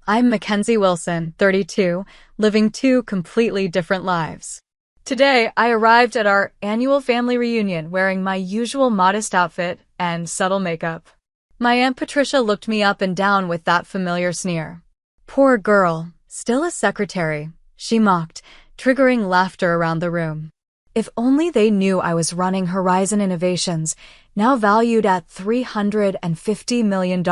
I'm Mackenzie Wilson, 32, living two completely different lives. Today, I arrived at our annual family reunion wearing my usual modest outfit and subtle makeup. My Aunt Patricia looked me up and down with that familiar sneer. "Poor girl, still a secretary," she mocked, triggering laughter around the room. If only they knew I was running Horizon Innovations, now valued at $350 million.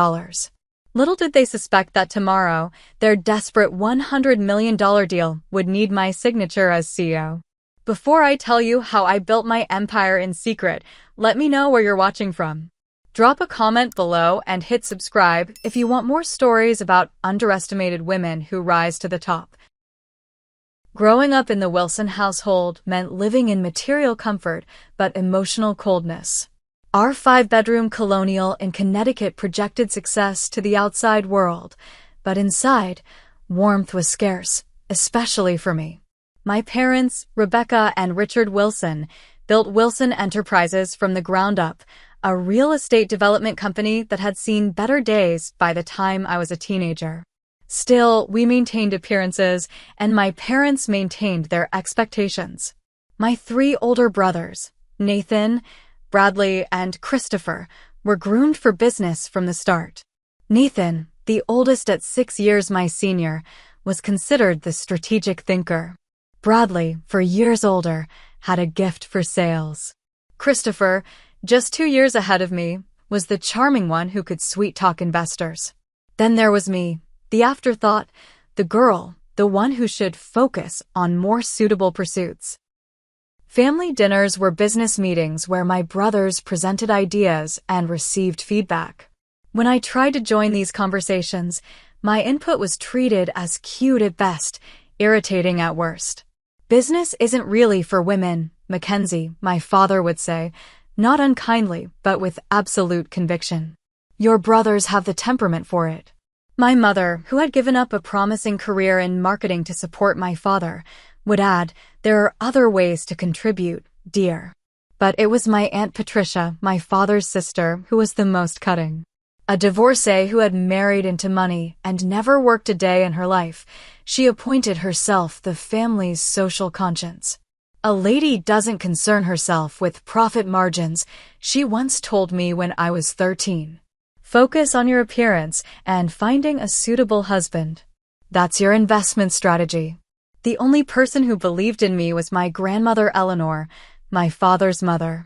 Little did they suspect that tomorrow, their desperate $100 million deal would need my signature as CEO. Before I tell you how I built my empire in secret, let me know where you're watching from. Drop a comment below and hit subscribe if you want more stories about underestimated women who rise to the top. Growing up in the Wilson household meant living in material comfort but emotional coldness. Our 5-bedroom colonial in Connecticut projected success to the outside world, but inside, warmth was scarce, especially for me. My parents, Rebecca and Richard Wilson, built Wilson Enterprises from the ground up, a real estate development company that had seen better days by the time I was a teenager. Still, we maintained appearances, and my parents maintained their expectations. My 3 older brothers, Nathan, Bradley, and Christopher, were groomed for business from the start. Nathan, the oldest at 6 years my senior, was considered the strategic thinker. Bradley, for years older, had a gift for sales. Christopher, just 2 years ahead of me, was the charming one who could sweet-talk investors. Then there was me, the afterthought, the girl, the one who should focus on more suitable pursuits. Family dinners were business meetings where my brothers presented ideas and received feedback. When I tried to join these conversations, my input was treated as cute at best, irritating at worst. "Business isn't really for women, Mackenzie," my father would say, not unkindly, but with absolute conviction. "Your brothers have the temperament for it." My mother, who had given up a promising career in marketing to support my father, would add, "There are other ways to contribute, dear." But it was my Aunt Patricia, my father's sister, who was the most cutting. A divorcee who had married into money and never worked a day in her life, she appointed herself the family's social conscience. "A lady doesn't concern herself with profit margins," she once told me when I was 13. "Focus on your appearance and finding a suitable husband. That's your investment strategy." The only person who believed in me was my grandmother Eleanor, my father's mother.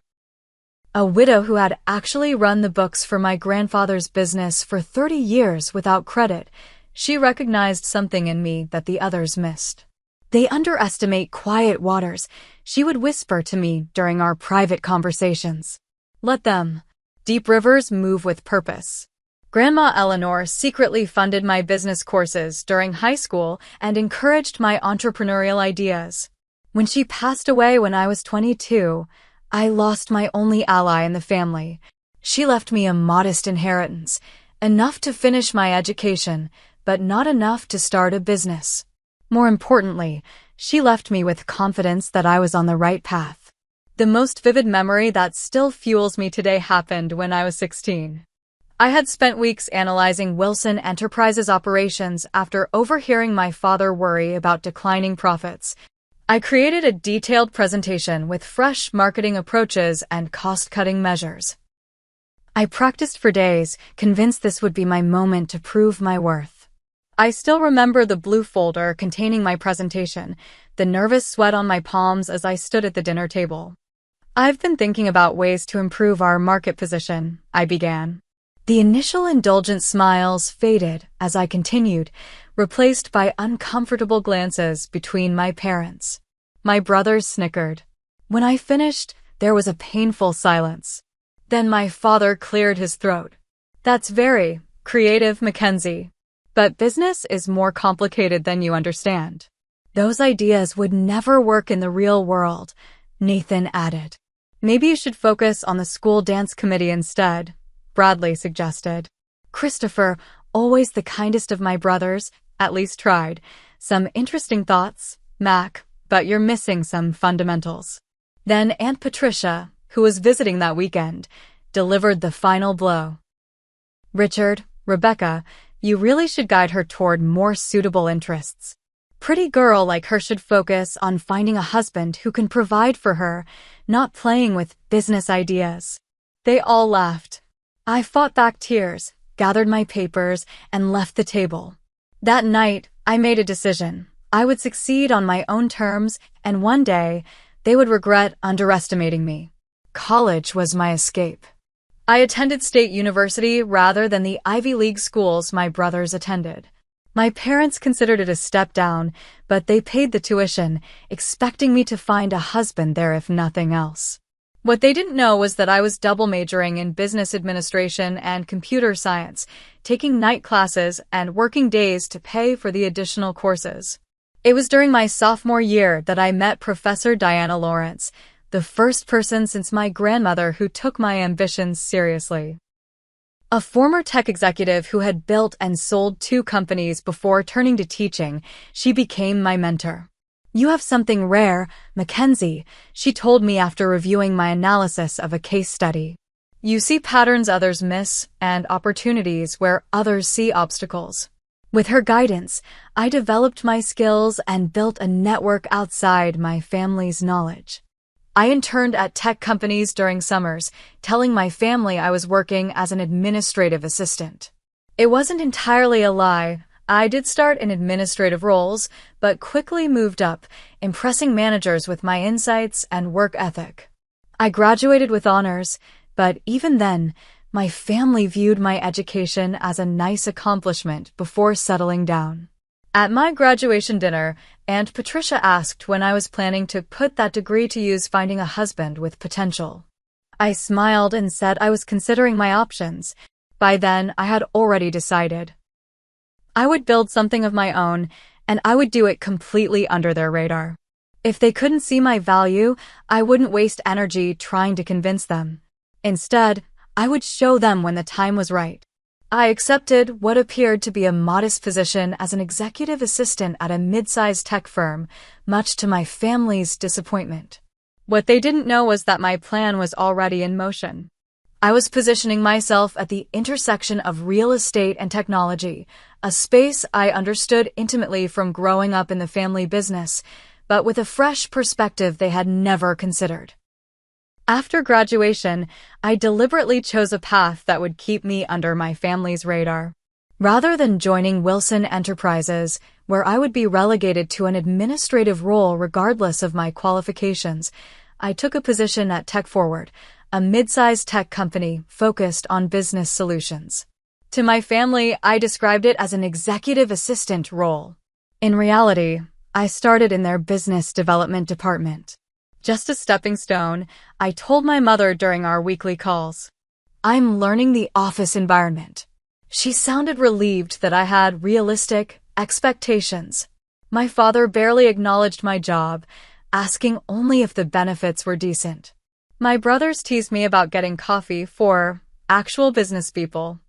A widow who had actually run the books for my grandfather's business for 30 years without credit, she recognized something in me that the others missed. "They underestimate quiet waters," she would whisper to me during our private conversations. "Let them. Deep rivers move with purpose." Grandma Eleanor secretly funded my business courses during high school and encouraged my entrepreneurial ideas. When she passed away when I was 22, I lost my only ally in the family. She left me a modest inheritance, enough to finish my education, but not enough to start a business. More importantly, she left me with confidence that I was on the right path. The most vivid memory that still fuels me today happened when I was 16. I had spent weeks analyzing Wilson Enterprises operations after overhearing my father worry about declining profits. I created a detailed presentation with fresh marketing approaches and cost-cutting measures. I practiced for days, convinced this would be my moment to prove my worth. I still remember the blue folder containing my presentation, the nervous sweat on my palms as I stood at the dinner table. "I've been thinking about ways to improve our market position," I began. The initial indulgent smiles faded as I continued, replaced by uncomfortable glances between my parents. My brothers snickered. When I finished, there was a painful silence. Then my father cleared his throat. "That's very creative, Mackenzie. But business is more complicated than you understand. Those ideas would never work in the real world," Nathan added. "Maybe you should focus on the school dance committee instead," Bradley suggested. Christopher, always the kindest of my brothers, at least tried. "Some interesting thoughts, Mac, but you're missing some fundamentals." Then Aunt Patricia, who was visiting that weekend, delivered the final blow. "Richard, Rebecca, You really should guide her toward more suitable interests. Pretty girl like her should focus on finding a husband who can provide for her, not playing with business ideas." They all laughed. I fought back tears, gathered my papers, and left the table. That night, I made a decision. I would succeed on my own terms, and one day, they would regret underestimating me. College was my escape. I attended state university rather than the Ivy League schools my brothers attended. My parents considered it a step down, but they paid the tuition, expecting me to find a husband there if nothing else. What they didn't know was that I was double majoring in business administration and computer science, taking night classes and working days to pay for the additional courses. It was during my sophomore year that I met Professor Diana Lawrence, the first person since my grandmother who took my ambitions seriously. A former tech executive who had built and sold 2 companies before turning to teaching, she became my mentor. "You have something rare, Mackenzie," she told me after reviewing my analysis of a case study. "You see patterns others miss and opportunities where others see obstacles." With her guidance, I developed my skills and built a network outside my family's knowledge. I interned at tech companies during summers, telling my family I was working as an administrative assistant. It wasn't entirely a lie. I did start in administrative roles, but quickly moved up, impressing managers with my insights and work ethic. I graduated with honors, but even then, my family viewed my education as a nice accomplishment before settling down. At my graduation dinner, Aunt Patricia asked when I was planning to put that degree to use finding a husband with potential. I smiled and said I was considering my options. By then, I had already decided. I would build something of my own, and I would do it completely under their radar. If they couldn't see my value, I wouldn't waste energy trying to convince them. Instead, I would show them when the time was right. I accepted what appeared to be a modest position as an executive assistant at a mid-sized tech firm, much to my family's disappointment. What they didn't know was that my plan was already in motion. I was positioning myself at the intersection of real estate and technology, a space I understood intimately from growing up in the family business, but with a fresh perspective they had never considered. After graduation, I deliberately chose a path that would keep me under my family's radar. Rather than joining Wilson Enterprises, where I would be relegated to an administrative role regardless of my qualifications, I took a position at TechForward, a mid-sized tech company focused on business solutions. To my family, I described it as an executive assistant role. In reality, I started in their business development department. Just a stepping stone, I told my mother during our weekly calls. "I'm learning the office environment." She sounded relieved that I had realistic expectations. My father barely acknowledged my job, asking only if the benefits were decent. My brothers teased me about getting coffee for actual business people.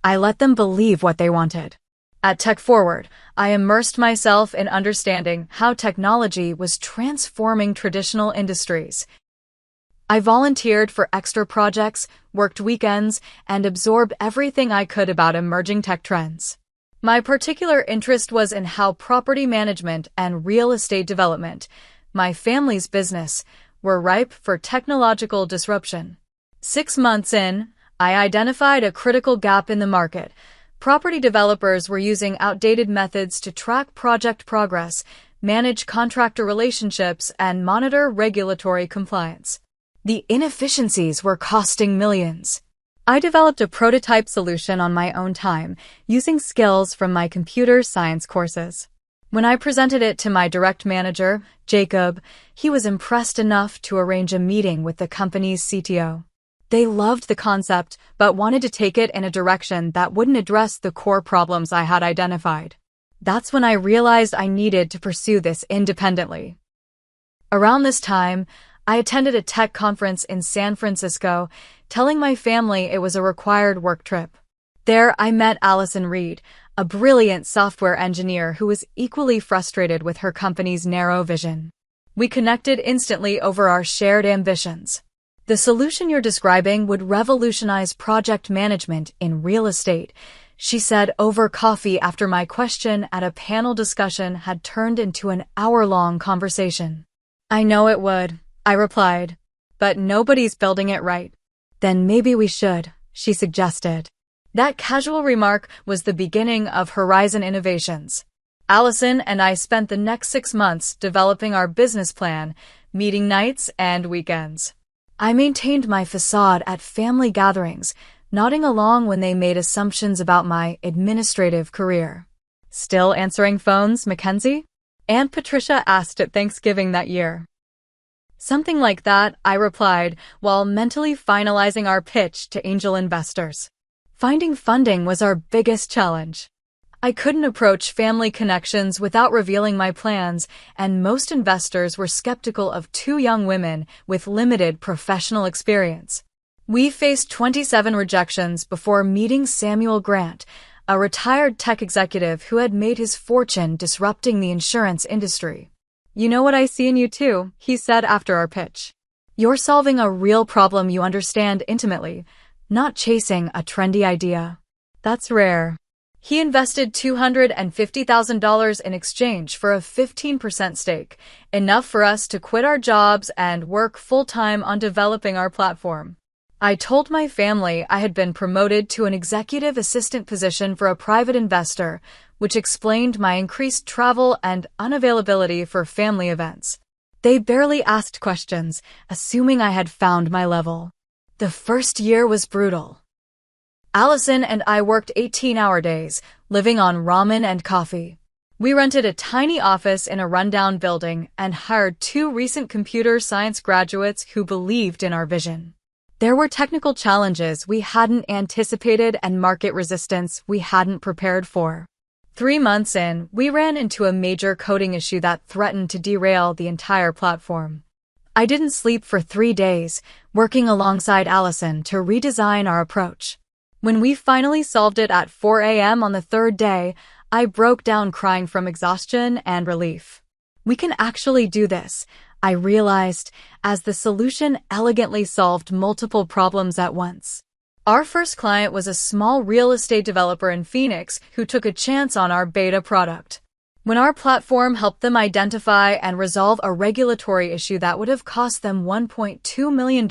I let them believe what they wanted. At TechForward, I immersed myself in understanding how technology was transforming traditional industries. I volunteered for extra projects, worked weekends, and absorbed everything I could about emerging tech trends. My particular interest was in how property management and real estate development, my family's business, were ripe for technological disruption. 6 months in, I identified a critical gap in the market. Property developers were using outdated methods to track project progress, manage contractor relationships, and monitor regulatory compliance. The inefficiencies were costing millions. I developed a prototype solution on my own time, using skills from my computer science courses. When I presented it to my direct manager, Jacob, he was impressed enough to arrange a meeting with the company's CTO. They loved the concept, but wanted to take it in a direction that wouldn't address the core problems I had identified. That's when I realized I needed to pursue this independently. Around this time, I attended a tech conference in San Francisco, telling my family it was a required work trip. There, I met Allison Reed, a brilliant software engineer who was equally frustrated with her company's narrow vision. We connected instantly over our shared ambitions. "The solution you're describing would revolutionize project management in real estate," she said over coffee after my question at a panel discussion had turned into an hour-long conversation. I know it would, I replied, but nobody's building it right. Then maybe we should, she suggested. That casual remark was the beginning of Horizon Innovations. Allison and I spent the next 6 months developing our business plan, meeting nights and weekends. I maintained my facade at family gatherings, nodding along when they made assumptions about my administrative career. Still answering phones, Mackenzie? Aunt Patricia asked at Thanksgiving that year. Something like that, I replied, while mentally finalizing our pitch to angel investors. Finding funding was our biggest challenge. I couldn't approach family connections without revealing my plans, and most investors were skeptical of 2 young women with limited professional experience. We faced 27 rejections before meeting Samuel Grant, a retired tech executive who had made his fortune disrupting the insurance industry. You know what I see in you too, he said after our pitch. You're solving a real problem you understand intimately, not chasing a trendy idea. That's rare. He invested $250,000 in exchange for a 15% stake, enough for us to quit our jobs and work full-time on developing our platform. I told my family I had been promoted to an executive assistant position for a private investor, which explained my increased travel and unavailability for family events. They barely asked questions, assuming I had found my level. The first year was brutal. Allison and I worked 18-hour days, living on ramen and coffee. We rented a tiny office in a rundown building and hired 2 recent computer science graduates who believed in our vision. There were technical challenges we hadn't anticipated and market resistance we hadn't prepared for. 3 months in, we ran into a major coding issue that threatened to derail the entire platform. I didn't sleep for 3 days, working alongside Allison to redesign our approach. When we finally solved it at 4 a.m. on the 3rd day, I broke down crying from exhaustion and relief. We can actually do this, I realized, as the solution elegantly solved multiple problems at once. Our first client was a small real estate developer in Phoenix who took a chance on our beta product. When our platform helped them identify and resolve a regulatory issue that would have cost them $1.2 million,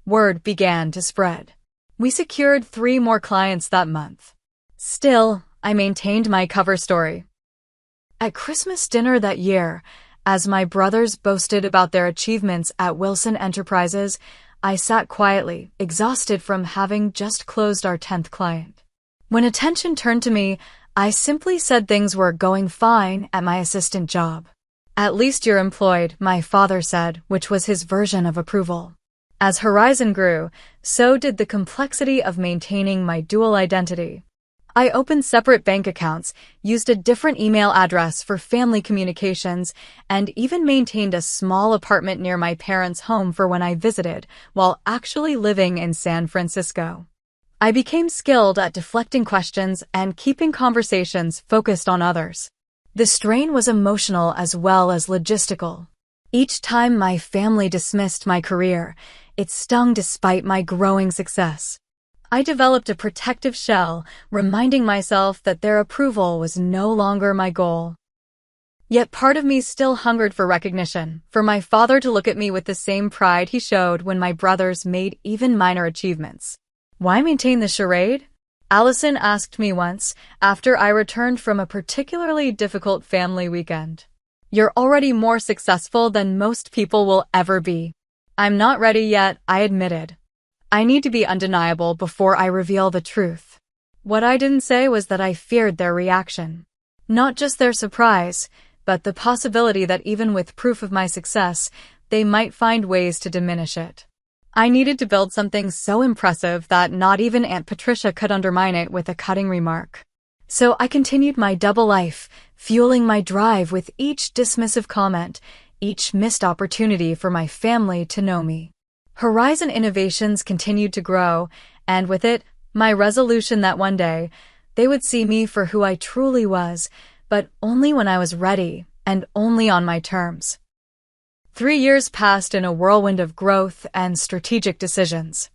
word began to spread. We secured 3 more clients that month. Still, I maintained my cover story. At Christmas dinner that year, as my brothers boasted about their achievements at Wilson Enterprises, I sat quietly, exhausted from having just closed our 10th client. When attention turned to me, I simply said things were going fine at my assistant job. At least you're employed, my father said, which was his version of approval. As Horizon grew, so did the complexity of maintaining my dual identity. I opened separate bank accounts, used a different email address for family communications, and even maintained a small apartment near my parents' home for when I visited, while actually living in San Francisco. I became skilled at deflecting questions and keeping conversations focused on others. The strain was emotional as well as logistical. Each time my family dismissed my career, it stung despite my growing success. I developed a protective shell, reminding myself that their approval was no longer my goal. Yet part of me still hungered for recognition, for my father to look at me with the same pride he showed when my brothers made even minor achievements. Why maintain the charade? Allison asked me once, after I returned from a particularly difficult family weekend. You're already more successful than most people will ever be. I'm not ready yet, I admitted. I need to be undeniable before I reveal the truth. What I didn't say was that I feared their reaction. Not just their surprise, but the possibility that even with proof of my success, they might find ways to diminish it. I needed to build something so impressive that not even Aunt Patricia could undermine it with a cutting remark. So I continued my double life, fueling my drive with each dismissive comment, each missed opportunity for my family to know me. Horizon Innovations continued to grow, and with it, my resolution that one day, they would see me for who I truly was, but only when I was ready, and only on my terms. 3 years passed in a whirlwind of growth and strategic decisions.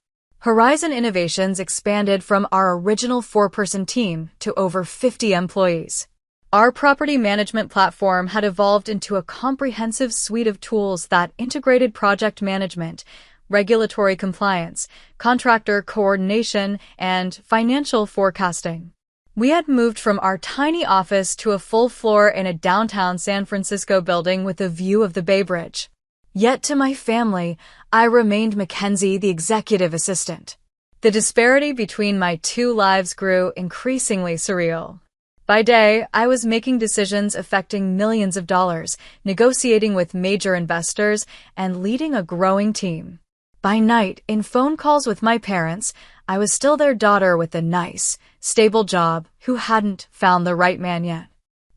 Horizon Innovations expanded from our original 4-person team to over 50 employees. Our property management platform had evolved into a comprehensive suite of tools that integrated project management, regulatory compliance, contractor coordination, and financial forecasting. We had moved from our tiny office to a full floor in a downtown San Francisco building with a view of the Bay Bridge. Yet to my family, I remained Mackenzie, the executive assistant. The disparity between my two lives grew increasingly surreal. By day, I was making decisions affecting millions of dollars, negotiating with major investors, and leading a growing team. By night, in phone calls with my parents, I was still their daughter with a nice, stable job who hadn't found the right man yet.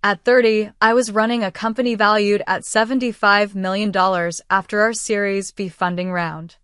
At 30, I was running a company valued at $75 million after our Series B funding round.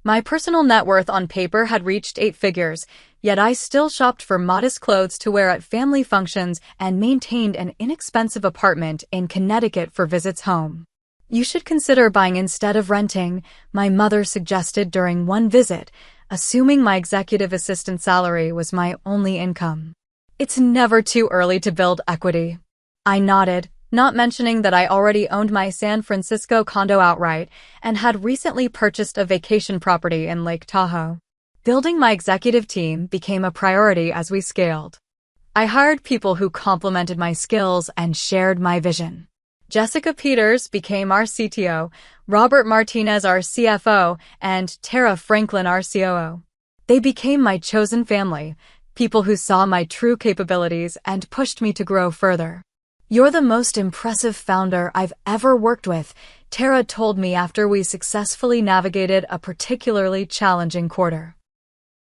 My personal net worth on paper had reached 8 figures, yet I still shopped for modest clothes to wear at family functions and maintained an inexpensive apartment in Connecticut for visits home. "You should consider buying instead of renting," my mother suggested during one visit, assuming my executive assistant salary was my only income. "It's never too early to build equity." I nodded, not mentioning that I already owned my San Francisco condo outright and had recently purchased a vacation property in Lake Tahoe. Building my executive team became a priority as we scaled. I hired people who complemented my skills and shared my vision. Jessica Peters became our CTO, Robert Martinez our CFO, and Tara Franklin our COO. They became my chosen family, people who saw my true capabilities and pushed me to grow further. "You're the most impressive founder I've ever worked with," Tara told me after we successfully navigated a particularly challenging quarter.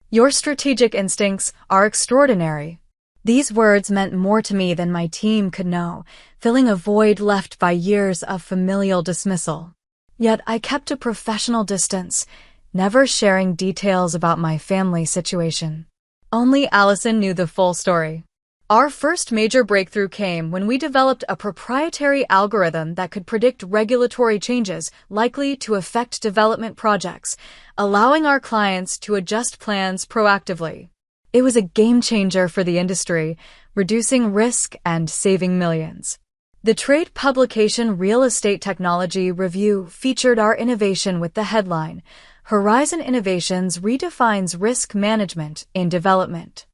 "Your strategic instincts are extraordinary." These words meant more to me than my team could know, filling a void left by years of familial dismissal. Yet I kept a professional distance, never sharing details about my family situation. Only Allison knew the full story. Our first major breakthrough came when we developed a proprietary algorithm that could predict regulatory changes likely to affect development projects, allowing our clients to adjust plans proactively. It was a game changer for the industry, reducing risk and saving millions. The trade publication Real Estate Technology Review featured our innovation with the headline, "Horizon Innovations Redefines Risk Management in Development."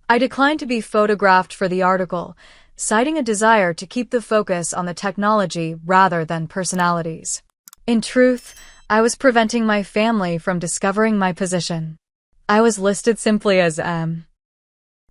I declined to be photographed for the article, citing a desire to keep the focus on the technology rather than personalities. In truth, I was preventing my family from discovering my position. I was listed simply as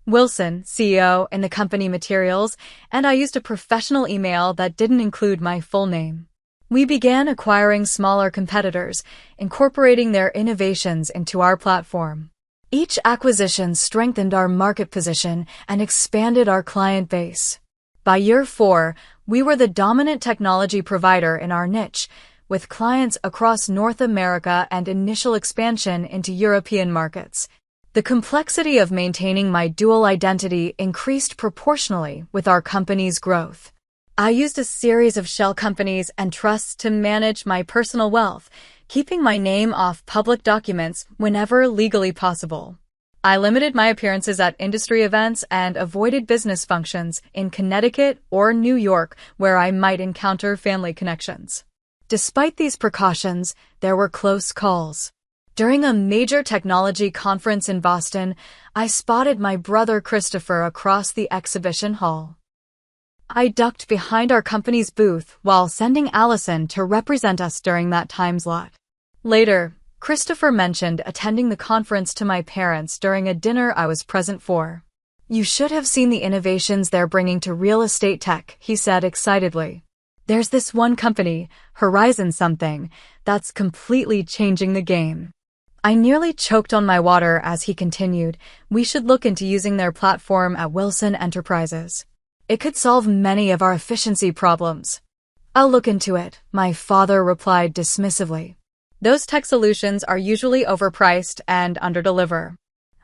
Wilson, CEO, in the company materials, and I used a professional email that didn't include my full name. We began acquiring smaller competitors, incorporating their innovations into our platform. Each acquisition strengthened our market position and expanded our client base. By year 4, we were the dominant technology provider in our niche, with clients across North America and initial expansion into European markets. The complexity of maintaining my dual identity increased proportionally with our company's growth. I used a series of shell companies and trusts to manage my personal wealth, keeping my name off public documents whenever legally possible. I limited my appearances at industry events and avoided business functions in Connecticut or New York where I might encounter family connections. Despite these precautions, there were close calls. During a major technology conference in Boston, I spotted my brother Christopher across the exhibition hall. I ducked behind our company's booth while sending Allison to represent us during that time slot. Later, Christopher mentioned attending the conference to my parents during a dinner I was present for. "You should have seen the innovations they're bringing to real estate tech," he said excitedly. "There's this one company, Horizon something, that's completely changing the game." I nearly choked on my water as he continued, "We should look into using their platform at Wilson Enterprises. It could solve many of our efficiency problems." "I'll look into it," my father replied dismissively. "Those tech solutions are usually overpriced and underdeliver."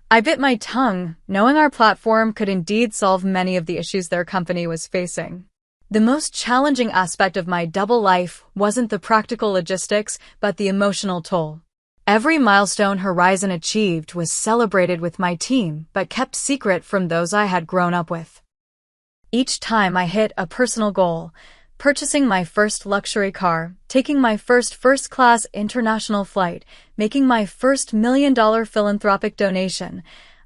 I bit my tongue, knowing our platform could indeed solve many of the issues their company was facing. The most challenging aspect of my double life wasn't the practical logistics, but the emotional toll. Every milestone Horizon achieved was celebrated with my team, but kept secret from those I had grown up with. Each time I hit a personal goal, purchasing my first luxury car, taking my first-class international flight, making my first $1 million philanthropic donation,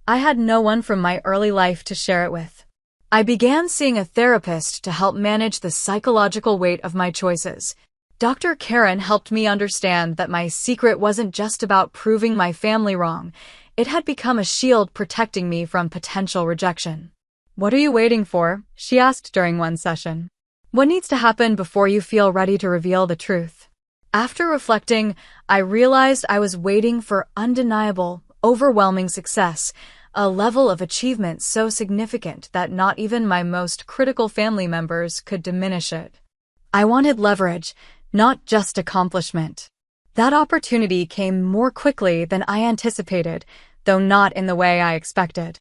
I had no one from my early life to share it with. I began seeing a therapist to help manage the psychological weight of my choices. Dr. Karen helped me understand that my secret wasn't just about proving my family wrong. It had become a shield protecting me from potential rejection. "What are you waiting for?" she asked during one session. "What needs to happen before you feel ready to reveal the truth?" After reflecting, I realized I was waiting for undeniable, overwhelming success, a level of achievement so significant that not even my most critical family members could diminish it. I wanted leverage, not just accomplishment. That opportunity came more quickly than I anticipated, though not in the way I expected.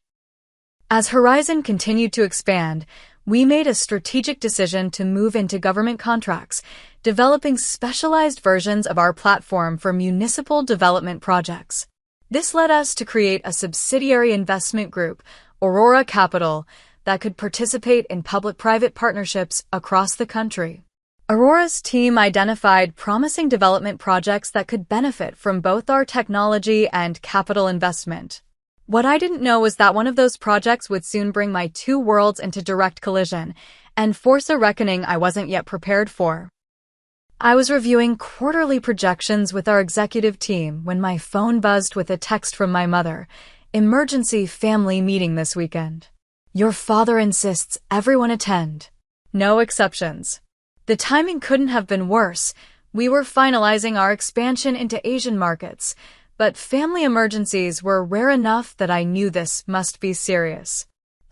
As Horizon continued to expand, we made a strategic decision to move into government contracts, developing specialized versions of our platform for municipal development projects. This led us to create a subsidiary investment group, Aurora Capital, that could participate in public-private partnerships across the country. Aurora's team identified promising development projects that could benefit from both our technology and capital investment. What I didn't know was that one of those projects would soon bring my two worlds into direct collision and force a reckoning I wasn't yet prepared for. I was reviewing quarterly projections with our executive team when my phone buzzed with a text from my mother. "Emergency family meeting this weekend. Your father insists everyone attend. No exceptions." The timing couldn't have been worse. We were finalizing our expansion into Asian markets, but family emergencies were rare enough that I knew this must be serious.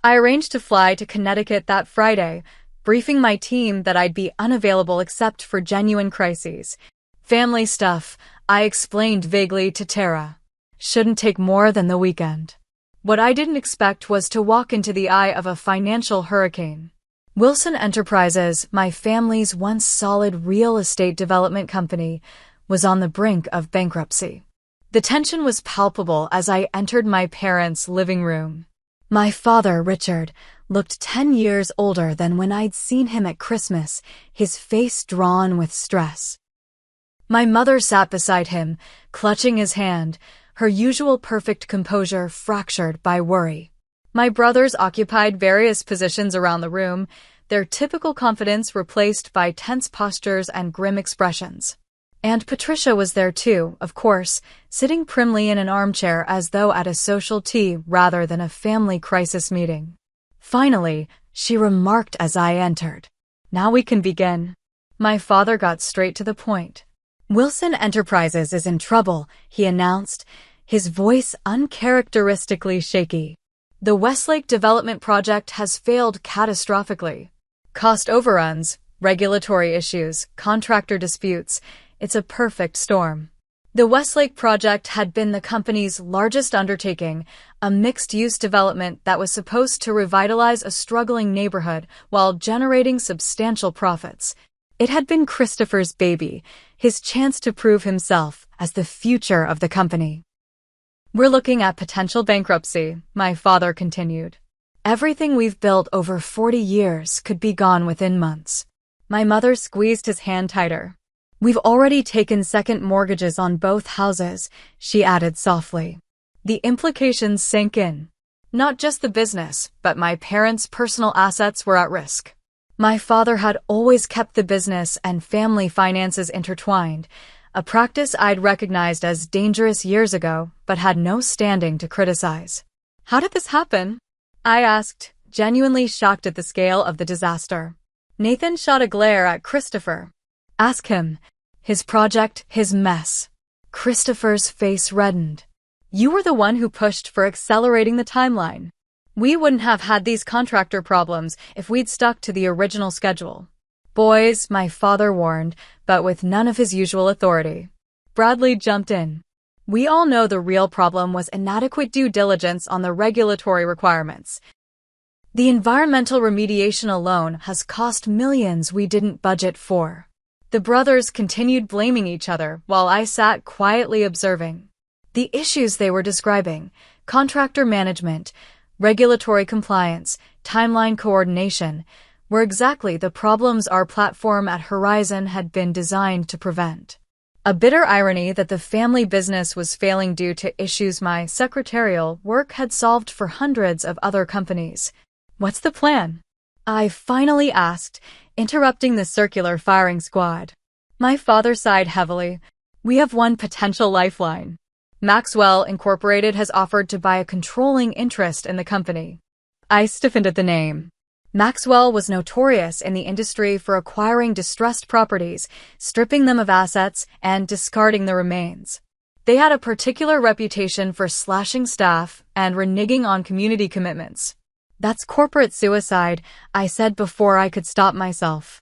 I arranged to fly to Connecticut that Friday, briefing my team that I'd be unavailable except for genuine crises. "Family stuff," I explained vaguely to Tara. "Shouldn't take more than the weekend." What I didn't expect was to walk into the eye of a financial hurricane. Wilson Enterprises, my family's once solid real estate development company, was on the brink of bankruptcy. The tension was palpable as I entered my parents' living room. My father, Richard, looked 10 years older than when I'd seen him at Christmas, his face drawn with stress. My mother sat beside him, clutching his hand, her usual perfect composure fractured by worry. My brothers occupied various positions around the room, their typical confidence replaced by tense postures and grim expressions. Aunt Patricia was there too, of course, sitting primly in an armchair as though at a social tea rather than a family crisis meeting. Finally, she remarked as I entered, "Now we can begin." My father got straight to the point. "Wilson Enterprises is in trouble," he announced, his voice uncharacteristically shaky. "The Westlake development project has failed catastrophically. Cost overruns, regulatory issues, contractor disputes. It's a perfect storm." The Westlake project had been the company's largest undertaking, a mixed-use development that was supposed to revitalize a struggling neighborhood while generating substantial profits. It had been Christopher's baby, his chance to prove himself as the future of the company. "We're looking at potential bankruptcy," my father continued. "Everything we've built over 40 years could be gone within months." My mother squeezed his hand tighter. "We've already taken second mortgages on both houses," she added softly. The implications sank in. Not just the business, but my parents' personal assets were at risk. My father had always kept the business and family finances intertwined, a practice I'd recognized as dangerous years ago, but had no standing to criticize. "How did this happen?" I asked, genuinely shocked at the scale of the disaster. Nathan shot a glare at Christopher. "Ask him. His project, his mess." Christopher's face reddened. "You were the one who pushed for accelerating the timeline. We wouldn't have had these contractor problems if we'd stuck to the original schedule." "Boys," my father warned, but with none of his usual authority. Bradley jumped in. "We all know the real problem was inadequate due diligence on the regulatory requirements. The environmental remediation alone has cost millions we didn't budget for. The brothers continued blaming each other while I sat quietly observing. The issues they were describing, contractor management, regulatory compliance, timeline coordination, were exactly the problems our platform at Horizon had been designed to prevent. A bitter irony that the family business was failing due to issues my secretarial work had solved for hundreds of other companies. What's the plan? I finally asked, interrupting the circular firing squad. My father sighed heavily. We have one potential lifeline. Maxwell Incorporated has offered to buy a controlling interest in the company. I stiffened at the name. Maxwell was notorious in the industry for acquiring distressed properties, stripping them of assets, and discarding the remains. They had a particular reputation for slashing staff and reneging on community commitments. That's corporate suicide, I said before I could stop myself.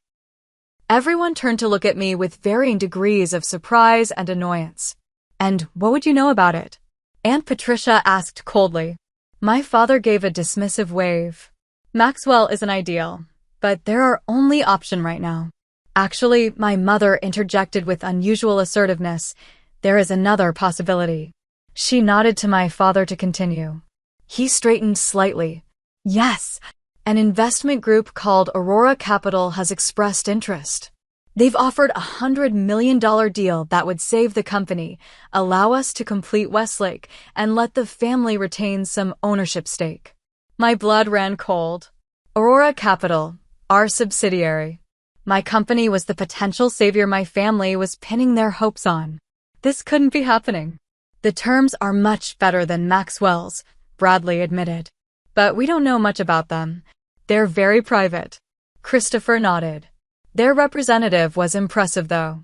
Everyone turned to look at me with varying degrees of surprise and annoyance. And what would you know about it? Aunt Patricia asked coldly. My father gave a dismissive wave. Maxwell isn't ideal, but they're our only option right now. Actually, my mother interjected with unusual assertiveness. There is another possibility. She nodded to my father to continue. He straightened slightly. Yes, an investment group called Aurora Capital has expressed interest. They've offered a $100 million deal that would save the company, allow us to complete Westlake, and let the family retain some ownership stake. My blood ran cold. Aurora Capital, our subsidiary. My company was the potential savior my family was pinning their hopes on. This couldn't be happening. The terms are much better than Maxwell's, Bradley admitted. But we don't know much about them. They're very private. Christopher nodded. Their representative was impressive, though.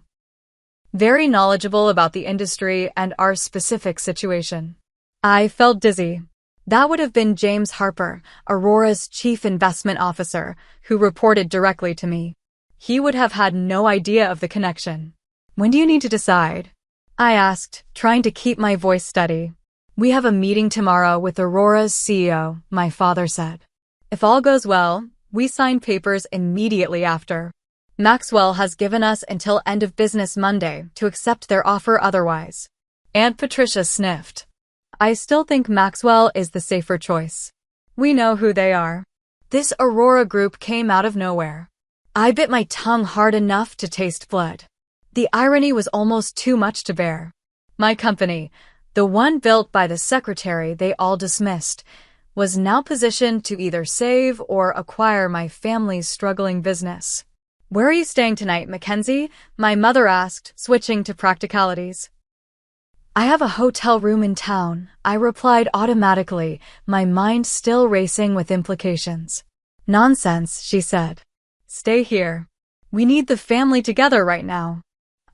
Very knowledgeable about the industry and our specific situation. I felt dizzy. That would have been James Harper, Aurora's chief investment officer, who reported directly to me. He would have had no idea of the connection. When do you need to decide? I asked, trying to keep my voice steady. We have a meeting tomorrow with Aurora's CEO, my father said. If all goes well, we sign papers immediately after. Maxwell has given us until end of business Monday to accept their offer otherwise. Aunt Patricia sniffed. I still think Maxwell is the safer choice. We know who they are. This Aurora group came out of nowhere. I bit my tongue hard enough to taste blood. The irony was almost too much to bear. My company, the one built by the secretary they all dismissed, was now positioned to either save or acquire my family's struggling business. Where are you staying tonight, Mackenzie? My mother asked, switching to practicalities. I have a hotel room in town, I replied automatically, my mind still racing with implications. Nonsense, she said. Stay here. We need the family together right now.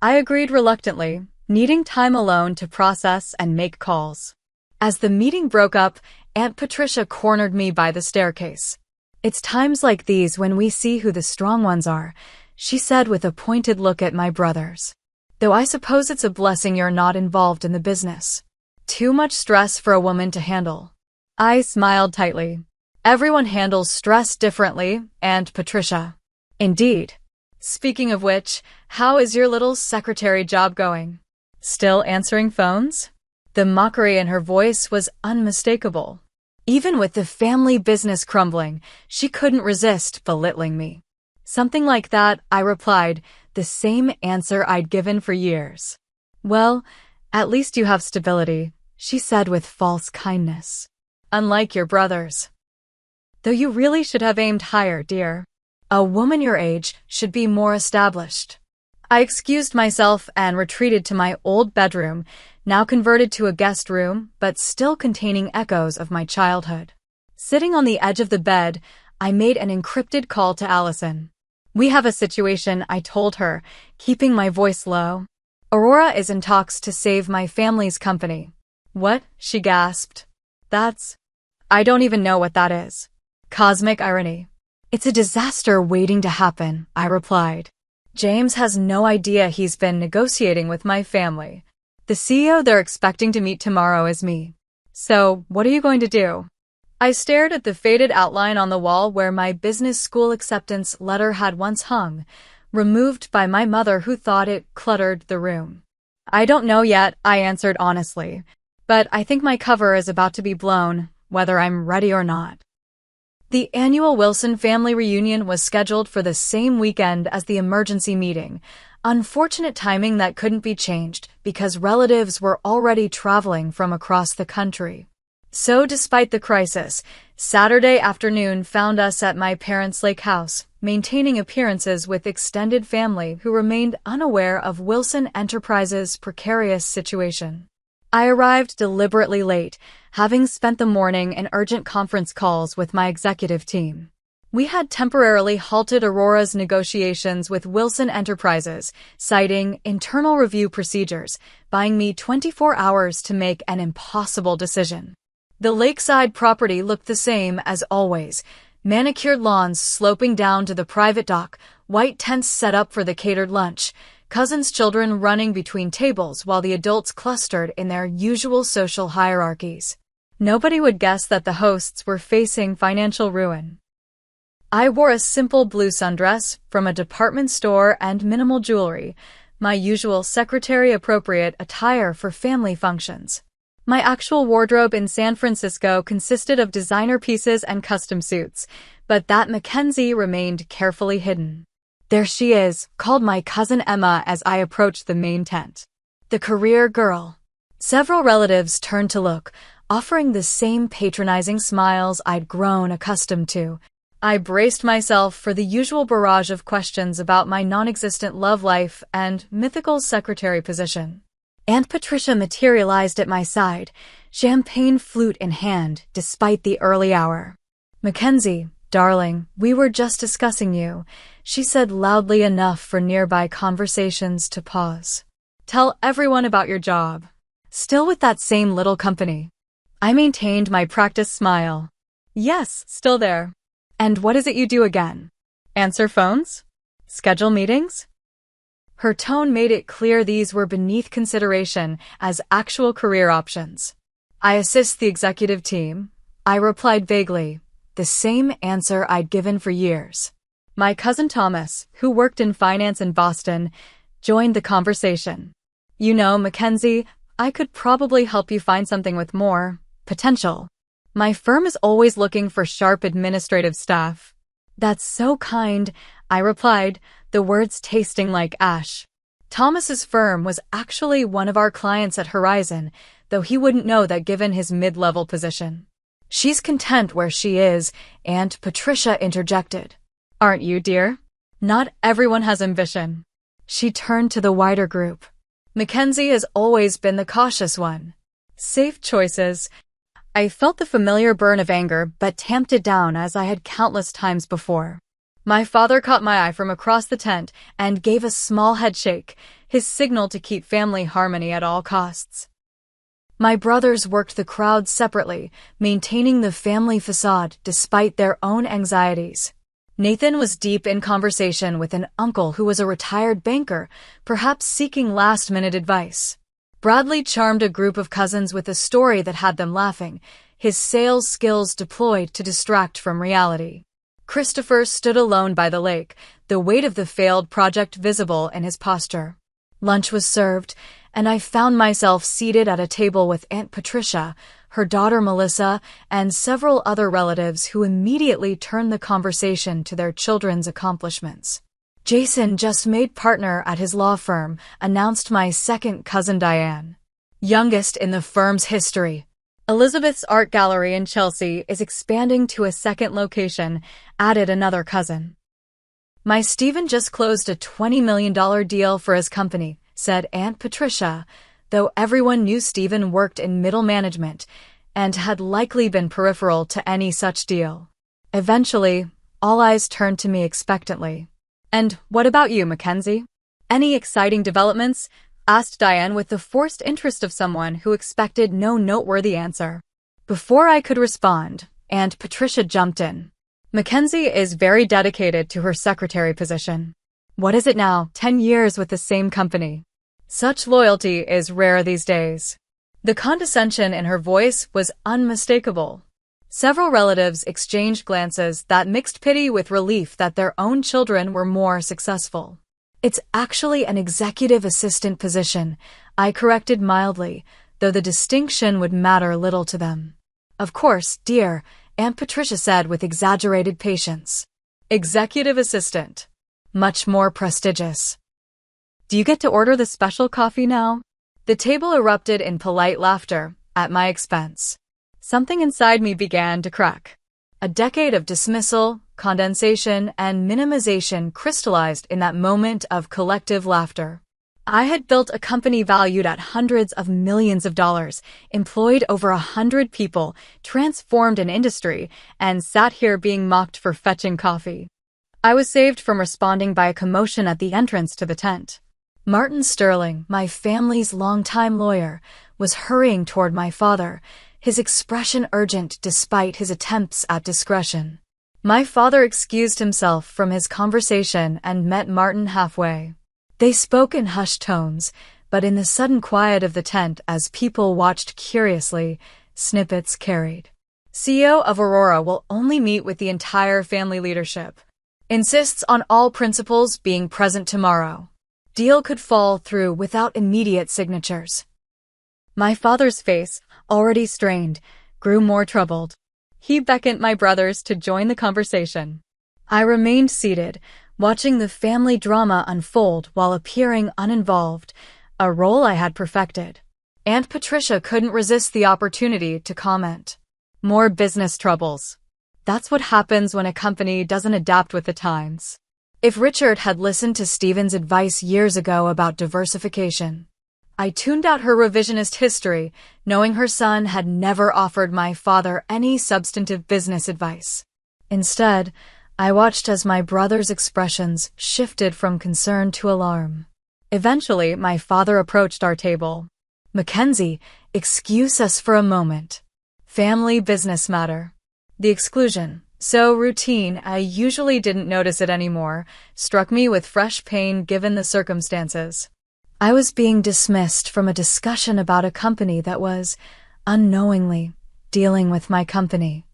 I agreed reluctantly, needing time alone to process and make calls. As the meeting broke up, Aunt Patricia cornered me by the staircase. It's times like these when we see who the strong ones are, she said with a pointed look at my brothers. Though I suppose it's a blessing you're not involved in the business. Too much stress for a woman to handle. I smiled tightly. Everyone handles stress differently, Aunt Patricia. Indeed. Speaking of which, how is your little secretary job going? Still answering phones? The mockery in her voice was unmistakable. Even with the family business crumbling, she couldn't resist belittling me. Something like that, I replied, the same answer I'd given for years. Well, at least you have stability, she said with false kindness. Unlike your brothers. Though you really should have aimed higher, dear. A woman your age should be more established. I excused myself and retreated to my old bedroom, now converted to a guest room, but still containing echoes of my childhood. Sitting on the edge of the bed, I made an encrypted call to Allison. We have a situation, I told her, keeping my voice low. Aurora is in talks to save my family's company. What? She gasped. I don't even know what that is. Cosmic irony. It's a disaster waiting to happen, I replied. James has no idea he's been negotiating with my family. The CEO they're expecting to meet tomorrow is me. So, what are you going to do? I stared at the faded outline on the wall where my business school acceptance letter had once hung, removed by my mother who thought it cluttered the room. I don't know yet, I answered honestly, but I think my cover is about to be blown, whether I'm ready or not. The annual Wilson family reunion was scheduled for the same weekend as the emergency meeting. Unfortunate timing that couldn't be changed because relatives were already traveling from across the country. So despite the crisis, Saturday afternoon found us at my parents' lake house, maintaining appearances with extended family who remained unaware of Wilson Enterprises' precarious situation. I arrived deliberately late, having spent the morning in urgent conference calls with my executive team. We had temporarily halted Aurora's negotiations with Wilson Enterprises, citing internal review procedures, buying me 24 hours to make an impossible decision. The lakeside property looked the same as always, manicured lawns sloping down to the private dock, white tents set up for the catered lunch, cousins' children running between tables while the adults clustered in their usual social hierarchies. Nobody would guess that the hosts were facing financial ruin. I wore a simple blue sundress from a department store and minimal jewelry, my usual secretary-appropriate attire for family functions. My actual wardrobe in San Francisco consisted of designer pieces and custom suits, but that Mackenzie remained carefully hidden. "There she is," called my cousin Emma as I approached the main tent. "The career girl." Several relatives turned to look, offering the same patronizing smiles I'd grown accustomed to. I braced myself for the usual barrage of questions about my non-existent love life and mythical secretary position. Aunt Patricia materialized at my side, champagne flute in hand, despite the early hour. "Mackenzie, darling, we were just discussing you," she said loudly enough for nearby conversations to pause. "Tell everyone about your job." Still with that same little company. I maintained my practiced smile. "Yes, still there." "And what is it you do again?" "Answer phones? Schedule meetings?" Her tone made it clear these were beneath consideration as actual career options. "I assist the executive team," I replied vaguely, the same answer I'd given for years. My cousin Thomas, who worked in finance in Boston, joined the conversation. "You know, Mackenzie, I could probably help you find something with more potential. My firm is always looking for sharp administrative staff." "That's so kind," I replied, the words tasting like ash. Thomas's firm was actually one of our clients at Horizon, though he wouldn't know that given his mid-level position. "She's content where she is," Aunt Patricia interjected. "Aren't you, dear? Not everyone has ambition." She turned to the wider group. "Mackenzie has always been the cautious one." Safe choices. I felt the familiar burn of anger but tamped it down as I had countless times before. My father caught my eye from across the tent and gave a small headshake, his signal to keep family harmony at all costs. My brothers worked the crowd separately, maintaining the family facade despite their own anxieties. Nathan was deep in conversation with an uncle who was a retired banker, perhaps seeking last-minute advice. Bradley charmed a group of cousins with a story that had them laughing, his sales skills deployed to distract from reality. Christopher stood alone by the lake, the weight of the failed project visible in his posture. Lunch was served, and I found myself seated at a table with Aunt Patricia, her daughter Melissa, and several other relatives who immediately turned the conversation to their children's accomplishments. "Jason just made partner at his law firm," announced my second cousin Diane. "Youngest in the firm's history." "Elizabeth's art gallery in Chelsea is expanding to a second location," added another cousin. "My Stephen just closed a $20 million deal for his company," said Aunt Patricia, though everyone knew Stephen worked in middle management and had likely been peripheral to any such deal. Eventually, all eyes turned to me expectantly. "And what about you, Mackenzie? Any exciting developments?" asked Diane with the forced interest of someone who expected no noteworthy answer. Before I could respond, Aunt Patricia jumped in. "Mackenzie is very dedicated to her secretary position. What is it now, 10 years with the same company? Such loyalty is rare these days." The condescension in her voice was unmistakable. Several relatives exchanged glances that mixed pity with relief that their own children were more successful. It's actually an executive assistant position, I corrected mildly, though the distinction would matter little to them. Of course, dear, Aunt Patricia said with exaggerated patience. Executive assistant. Much more prestigious. Do you get to order the special coffee now? The table erupted in polite laughter, at my expense. Something inside me began to crack. A decade of dismissal, condensation, and minimization crystallized in that moment of collective laughter. I had built a company valued at hundreds of millions of dollars, employed over 100 people, transformed an industry, and sat here being mocked for fetching coffee. I was saved from responding by a commotion at the entrance to the tent. Martin Sterling, my family's longtime lawyer, was hurrying toward my father, his expression urgent despite his attempts at discretion. My father excused himself from his conversation and met Martin halfway. They spoke in hushed tones, but in the sudden quiet of the tent as people watched curiously, snippets carried. CEO of Aurora will only meet with the entire family leadership. Insists on all principals being present tomorrow. Deal could fall through without immediate signatures. My father's face, already strained, grew more troubled. He beckoned my brothers to join the conversation. I remained seated, watching the family drama unfold while appearing uninvolved, a role I had perfected. Aunt Patricia couldn't resist the opportunity to comment. More business troubles. That's what happens when a company doesn't adapt with the times. If Richard had listened to Stephen's advice years ago about diversification, I tuned out her revisionist history, knowing her son had never offered my father any substantive business advice. Instead, I watched as my brother's expressions shifted from concern to alarm. Eventually, my father approached our table. Mackenzie, excuse us for a moment. Family business matter. The exclusion, so routine I usually didn't notice it anymore, struck me with fresh pain given the circumstances. I was being dismissed from a discussion about a company that was, unknowingly, dealing with my company.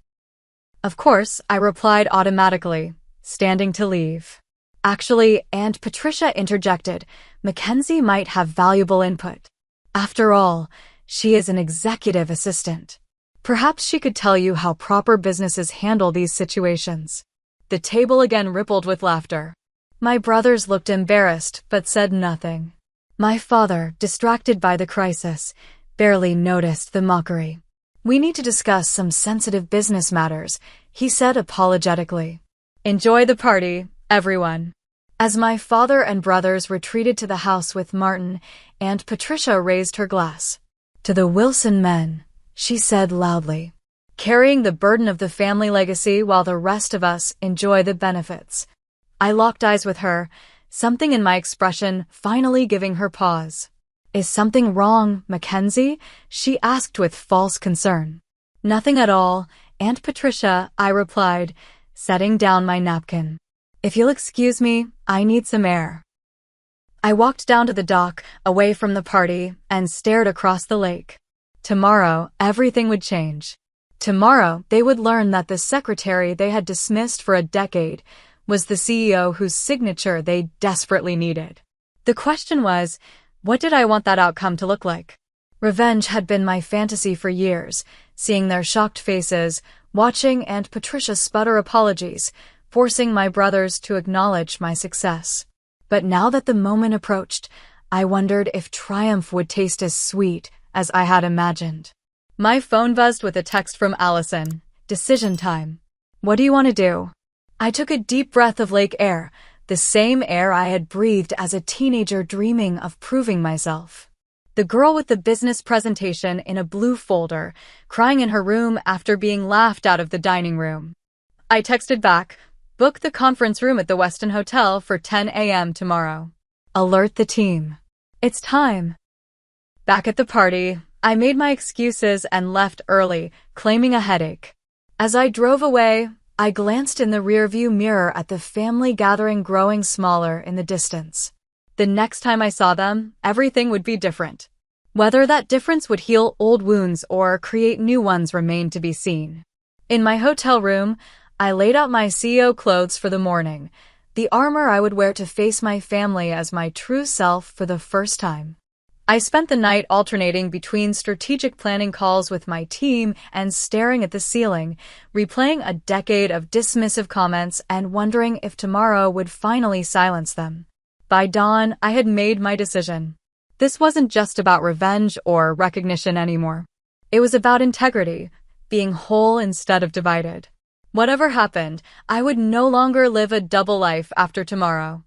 Of course, I replied automatically, standing to leave. Actually, Aunt Patricia interjected, Mackenzie might have valuable input. After all, she is an executive assistant. Perhaps she could tell you how proper businesses handle these situations. The table again rippled with laughter. My brothers looked embarrassed but said nothing. My father, distracted by the crisis, barely noticed the mockery. We need to discuss some sensitive business matters, he said apologetically. Enjoy the party, everyone. As my father and brothers retreated to the house with Martin, Aunt Patricia raised her glass. To the Wilson men, she said loudly, carrying the burden of the family legacy while the rest of us enjoy the benefits. I locked eyes with her, something in my expression finally giving her pause. Is something wrong, Mackenzie? She asked with false concern. Nothing at all, Aunt Patricia, I replied, setting down my napkin. If you'll excuse me, I need some air. I walked down to the dock, away from the party, and stared across the lake. Tomorrow, everything would change. Tomorrow, they would learn that the secretary they had dismissed for a decade was the CEO whose signature they desperately needed. The question was, what did I want that outcome to look like? Revenge had been my fantasy for years, seeing their shocked faces, watching Aunt Patricia sputter apologies, forcing my brothers to acknowledge my success. But now that the moment approached, I wondered if triumph would taste as sweet as I had imagined. My phone buzzed with a text from Allison. Decision time. What do you want to do? I took a deep breath of lake air, the same air I had breathed as a teenager dreaming of proving myself. The girl with the business presentation in a blue folder, crying in her room after being laughed out of the dining room. I texted back, book the conference room at the Westin Hotel for 10 a.m. tomorrow. Alert the team. It's time. Back at the party, I made my excuses and left early, claiming a headache. As I drove away, I glanced in the rearview mirror at the family gathering growing smaller in the distance. The next time I saw them, everything would be different. Whether that difference would heal old wounds or create new ones remained to be seen. In my hotel room, I laid out my CEO clothes for the morning, the armor I would wear to face my family as my true self for the first time. I spent the night alternating between strategic planning calls with my team and staring at the ceiling, replaying a decade of dismissive comments and wondering if tomorrow would finally silence them. By dawn, I had made my decision. This wasn't just about revenge or recognition anymore. It was about integrity, being whole instead of divided. Whatever happened, I would no longer live a double life after tomorrow.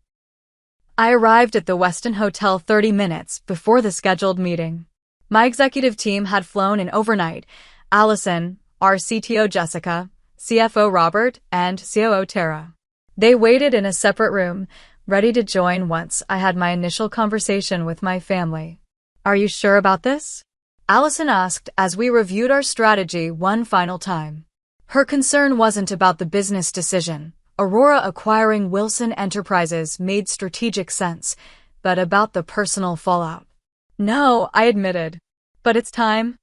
I arrived at the Westin Hotel 30 minutes before the scheduled meeting. My executive team had flown in overnight. Allison, our CTO Jessica, CFO Robert, and COO Tara. They waited in a separate room, ready to join once I had my initial conversation with my family. "Are you sure about this?" Allison asked as we reviewed our strategy one final time. Her concern wasn't about the business decision. Aurora acquiring Wilson Enterprises made strategic sense, but about the personal fallout. "No," I admitted. "But it's time."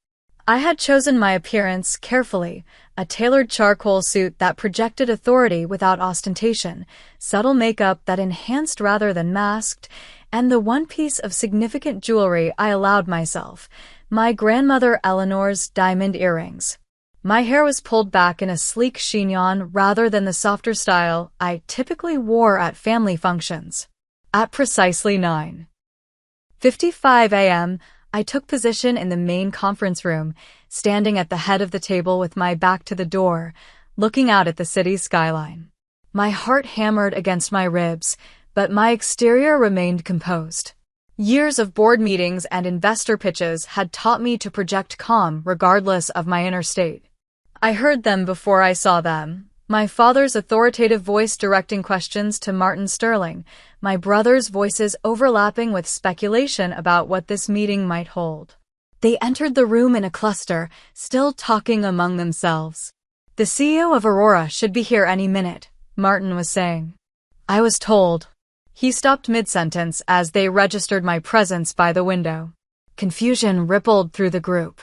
I had chosen my appearance carefully, a tailored charcoal suit that projected authority without ostentation, subtle makeup that enhanced rather than masked, and the one piece of significant jewelry I allowed myself, my grandmother Eleanor's diamond earrings. My hair was pulled back in a sleek chignon rather than the softer style I typically wore at family functions. At precisely 9:55 a.m., I took position in the main conference room, standing at the head of the table with my back to the door, looking out at the city's skyline. My heart hammered against my ribs, but my exterior remained composed. Years of board meetings and investor pitches had taught me to project calm regardless of my inner state. I heard them before I saw them. My father's authoritative voice directing questions to Martin Sterling, my brother's voices overlapping with speculation about what this meeting might hold. They entered the room in a cluster, still talking among themselves. "The CEO of Aurora should be here any minute," Martin was saying. "I was told." He stopped mid-sentence as they registered my presence by the window. Confusion rippled through the group.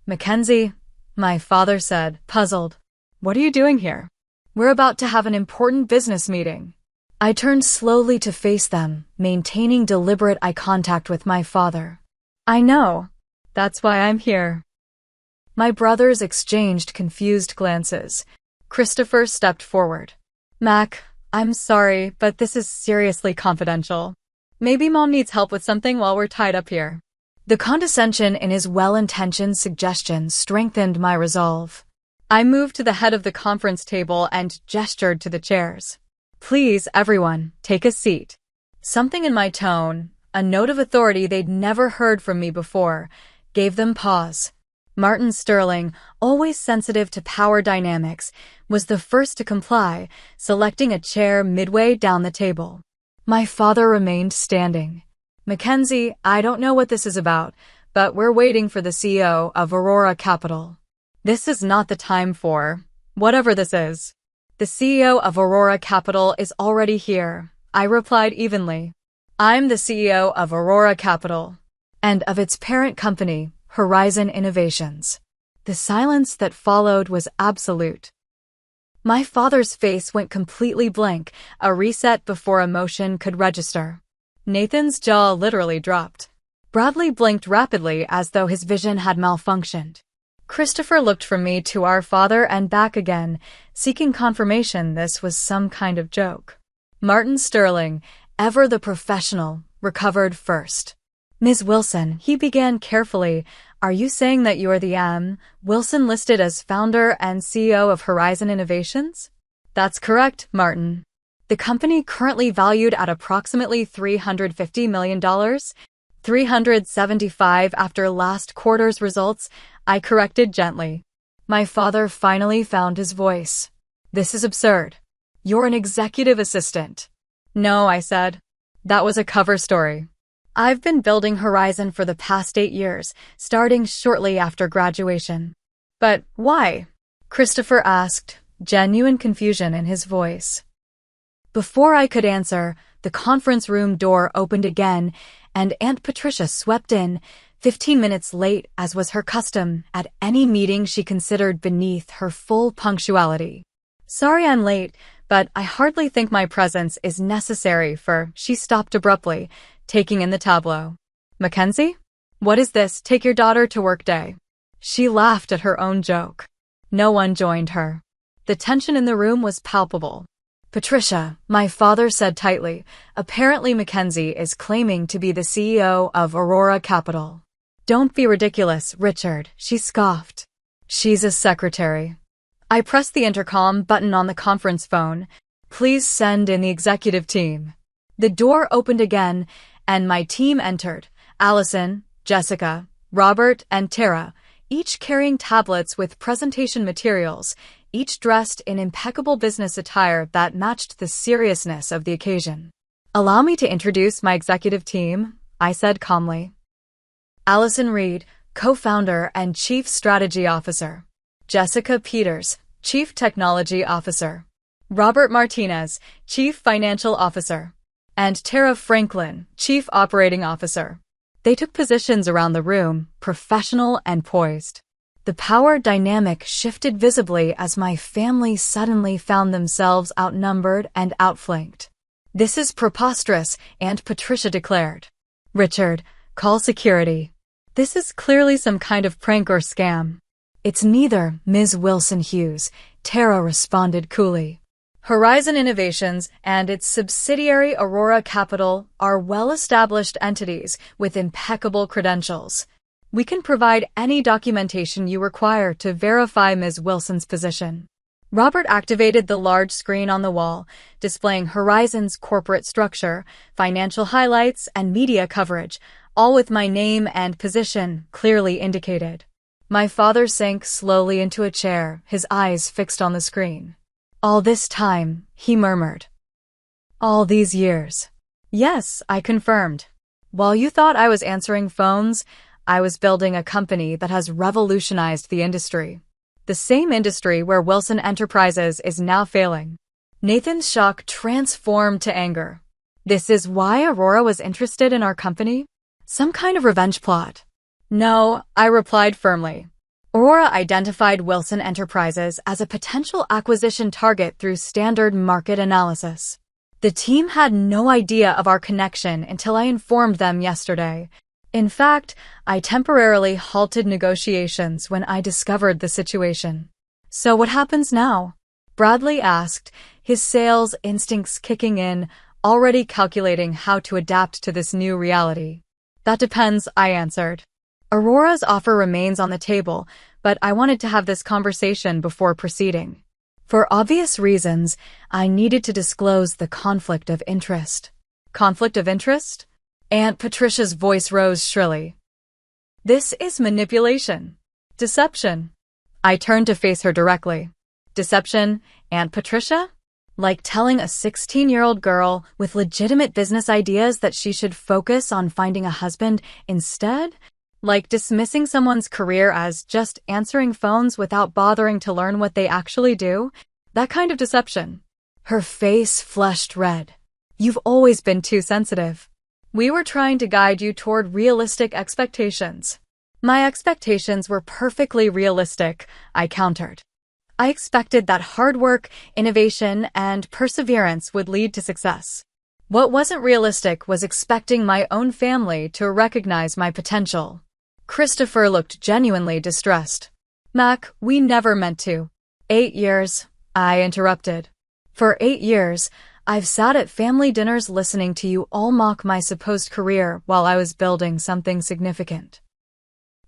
"Mackenzie," my father said, puzzled. "What are you doing here?" "We're about to have an important business meeting." I turned slowly to face them, maintaining deliberate eye contact with my father. "I know. That's why I'm here." My brothers exchanged confused glances. Christopher stepped forward. "Mac, I'm sorry, but this is seriously confidential. Maybe Mom needs help with something while we're tied up here." The condescension in his well-intentioned suggestion strengthened my resolve. I moved to the head of the conference table and gestured to the chairs. "Please, everyone, take a seat." Something in my tone, a note of authority they'd never heard from me before, gave them pause. Martin Sterling, always sensitive to power dynamics, was the first to comply, selecting a chair midway down the table. My father remained standing. "Mackenzie, I don't know what this is about, but we're waiting for the CEO of Aurora Capital." "This is not the time for whatever this is." "The CEO of Aurora Capital is already here," I replied evenly. "I'm the CEO of Aurora Capital, and of its parent company, Horizon Innovations." The silence that followed was absolute. My father's face went completely blank, a reset before emotion could register. Nathan's jaw literally dropped. Bradley blinked rapidly as though his vision had malfunctioned. Christopher looked from me to our father and back again, seeking confirmation this was some kind of joke. Martin Sterling, ever the professional, recovered first. "Ms. Wilson," he began carefully, "are you saying that you are the Wilson listed as founder and CEO of Horizon Innovations?" "That's correct, Martin. The company currently valued at approximately $350 million, $375 after last quarter's results," I corrected gently. My father finally found his voice. "This is absurd. You're an executive assistant." "No," I said. "That was a cover story. I've been building Horizon for the past 8 years, starting shortly after graduation." "But why?" Christopher asked, genuine confusion in his voice. Before I could answer, the conference room door opened again, and Aunt Patricia swept in, 15 minutes late as was her custom at any meeting she considered beneath her full punctuality. "Sorry I'm late, but I hardly think my presence is necessary for—" She stopped abruptly, taking in the tableau. "Mackenzie? What is this take your daughter to work day?" She laughed at her own joke. No one joined her. The tension in the room was palpable. "Patricia," my father said tightly, "apparently Mackenzie is claiming to be the CEO of Aurora Capital." "Don't be ridiculous, Richard," she scoffed. "She's a secretary." I pressed the intercom button on the conference phone. "Please send in the executive team." The door opened again, and my team entered. Allison, Jessica, Robert, and Tara, each carrying tablets with presentation materials, each dressed in impeccable business attire that matched the seriousness of the occasion. "Allow me to introduce my executive team," I said calmly. Allison Reed, co-founder and Chief Strategy Officer. Jessica Peters, Chief Technology Officer. Robert Martinez, Chief Financial Officer. And Tara Franklin, Chief Operating Officer. They took positions around the room, professional and poised. The power dynamic shifted visibly as my family suddenly found themselves outnumbered and outflanked. "This is preposterous," Aunt Patricia declared. "Richard, call security. This is clearly some kind of prank or scam." "It's neither, Ms. Wilson-Hughes," Tara responded coolly. Horizon Innovations and its subsidiary Aurora Capital are well-established entities with impeccable credentials. We can provide any documentation you require to verify Ms. Wilson's position. Robert activated the large screen on the wall, displaying Horizon's corporate structure, financial highlights, and media coverage, all with my name and position clearly indicated. My father sank slowly into a chair, his eyes fixed on the screen. "All this time," he murmured. "All these years." "Yes," I confirmed. "While you thought I was answering phones, I was building a company that has revolutionized the industry. The same industry where Wilson Enterprises is now failing." Nathan's shock transformed to anger. "This is why Aurora was interested in our company? Some kind of revenge plot?" "No," I replied firmly. Aurora identified Wilson Enterprises as a potential acquisition target through standard market analysis. The team had no idea of our connection until I informed them yesterday. In fact, I temporarily halted negotiations when I discovered the situation. "So what happens now?" Bradley asked, his sales instincts kicking in, already calculating how to adapt to this new reality. "That depends," I answered. "Aurora's offer remains on the table, but I wanted to have this conversation before proceeding. For obvious reasons, I needed to disclose the conflict of interest." "Conflict of interest?" Aunt Patricia's voice rose shrilly. "This is manipulation. Deception." I turned to face her directly. "Deception, Aunt Patricia? Like telling a 16-year-old girl with legitimate business ideas that she should focus on finding a husband instead? Like dismissing someone's career as just answering phones without bothering to learn what they actually do? That kind of deception." Her face flushed red. "You've always been too sensitive. We were trying to guide you toward realistic expectations." "My expectations were perfectly realistic," I countered. "I expected that hard work, innovation, and perseverance would lead to success. What wasn't realistic was expecting my own family to recognize my potential." Christopher looked genuinely distressed. "Mac, we never meant to." 8 years, I interrupted. "For 8 years, I've sat at family dinners listening to you all mock my supposed career while I was building something significant."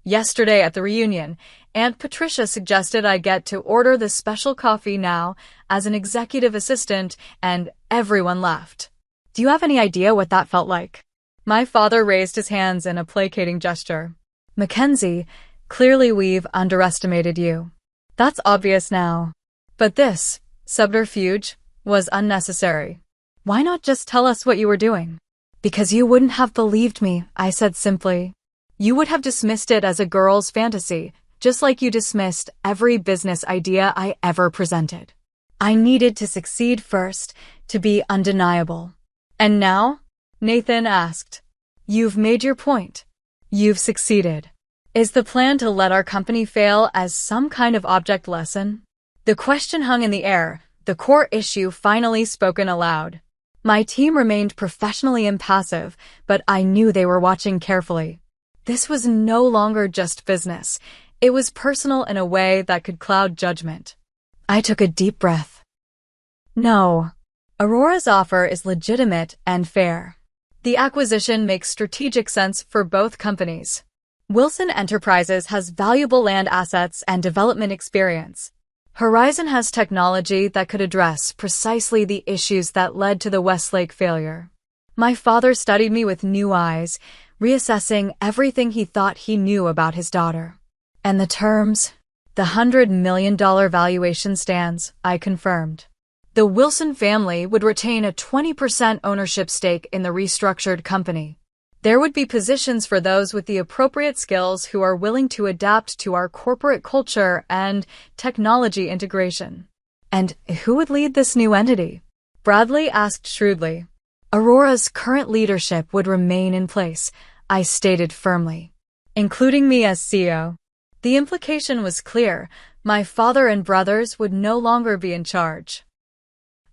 Yesterday at the reunion, Aunt Patricia suggested I get to order the special coffee now as an executive assistant, and everyone laughed. Do you have any idea what that felt like? My father raised his hands in a placating gesture. "Mackenzie, clearly we've underestimated you. That's obvious now. But this subterfuge was unnecessary. Why not just tell us what you were doing?" "Because you wouldn't have believed me," I said simply. "You would have dismissed it as a girl's fantasy, just like you dismissed every business idea I ever presented. I needed to succeed first, to be undeniable." "And now?" Nathan asked. "You've made your point. You've succeeded. Is the plan to let our company fail as some kind of object lesson?" The question hung in the air, the core issue finally spoken aloud. My team remained professionally impassive, but I knew they were watching carefully. This was no longer just business. It was personal in a way that could cloud judgment. I took a deep breath. No. Aurora's offer is legitimate and fair. The acquisition makes strategic sense for both companies. Wilson Enterprises has valuable land assets and development experience. Horizon has technology that could address precisely the issues that led to the Westlake failure. My father studied me with new eyes, reassessing everything he thought he knew about his daughter. And the terms? The $100 million valuation stands, I confirmed. The Wilson family would retain a 20% ownership stake in the restructured company. There would be positions for those with the appropriate skills who are willing to adapt to our corporate culture and technology integration. And who would lead this new entity? Bradley asked shrewdly. Aurora's current leadership would remain in place, I stated firmly. Including me as CEO. The implication was clear. My father and brothers would no longer be in charge.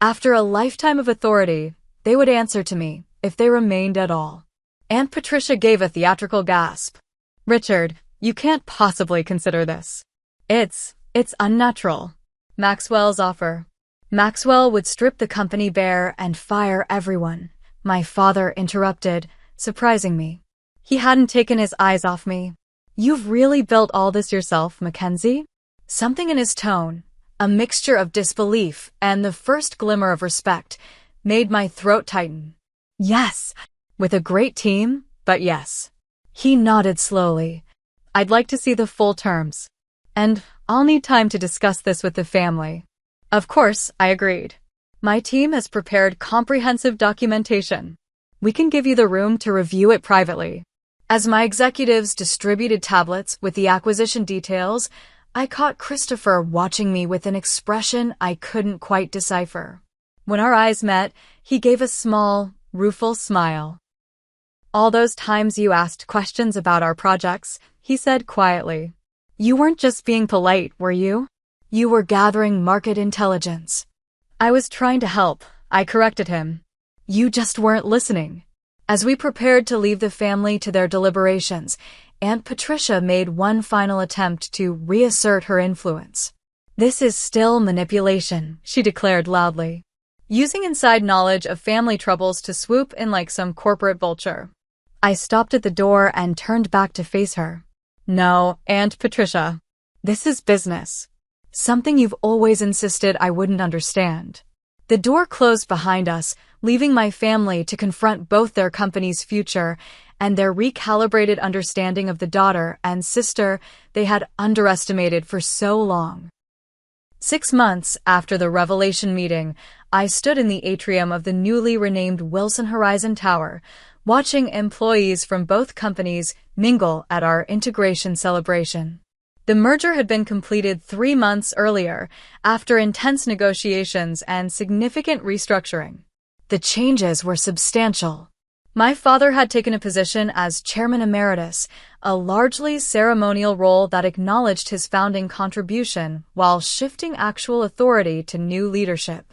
After a lifetime of authority, they would answer to me, if they remained at all. Aunt Patricia gave a theatrical gasp. Richard, you can't possibly consider this. It's unnatural. Maxwell's offer. Maxwell would strip the company bare and fire everyone. My father interrupted, surprising me. He hadn't taken his eyes off me. You've really built all this yourself, Mackenzie? Something in his tone, a mixture of disbelief and the first glimmer of respect, made my throat tighten. Yes. With a great team, but yes. He nodded slowly. I'd like to see the full terms. And I'll need time to discuss this with the family. Of course, I agreed. My team has prepared comprehensive documentation. We can give you the room to review it privately. As my executives distributed tablets with the acquisition details, I caught Christopher watching me with an expression I couldn't quite decipher. When our eyes met, he gave a small, rueful smile. All those times you asked questions about our projects, he said quietly. You weren't just being polite, were you? You were gathering market intelligence. I was trying to help, I corrected him. You just weren't listening. As we prepared to leave the family to their deliberations, Aunt Patricia made one final attempt to reassert her influence. This is still manipulation, she declared loudly. Using inside knowledge of family troubles to swoop in like some corporate vulture. I stopped at the door and turned back to face her. No, Aunt Patricia. This is business. Something you've always insisted I wouldn't understand. The door closed behind us, leaving my family to confront both their company's future and their recalibrated understanding of the daughter and sister they had underestimated for so long. 6 months after the revelation meeting, I stood in the atrium of the newly renamed Wilson Horizon Tower, watching employees from both companies mingle at our integration celebration. The merger had been completed 3 months earlier, after intense negotiations and significant restructuring. The changes were substantial. My father had taken a position as chairman emeritus, a largely ceremonial role that acknowledged his founding contribution while shifting actual authority to new leadership.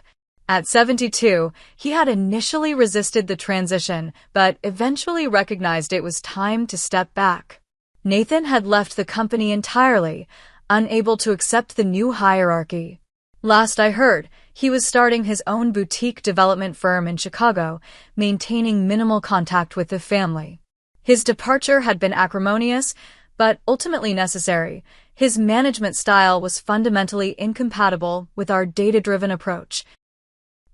At 72, he had initially resisted the transition, but eventually recognized it was time to step back. Nathan had left the company entirely, unable to accept the new hierarchy. Last I heard, he was starting his own boutique development firm in Chicago, maintaining minimal contact with the family. His departure had been acrimonious, but ultimately necessary. His management style was fundamentally incompatible with our data-driven approach.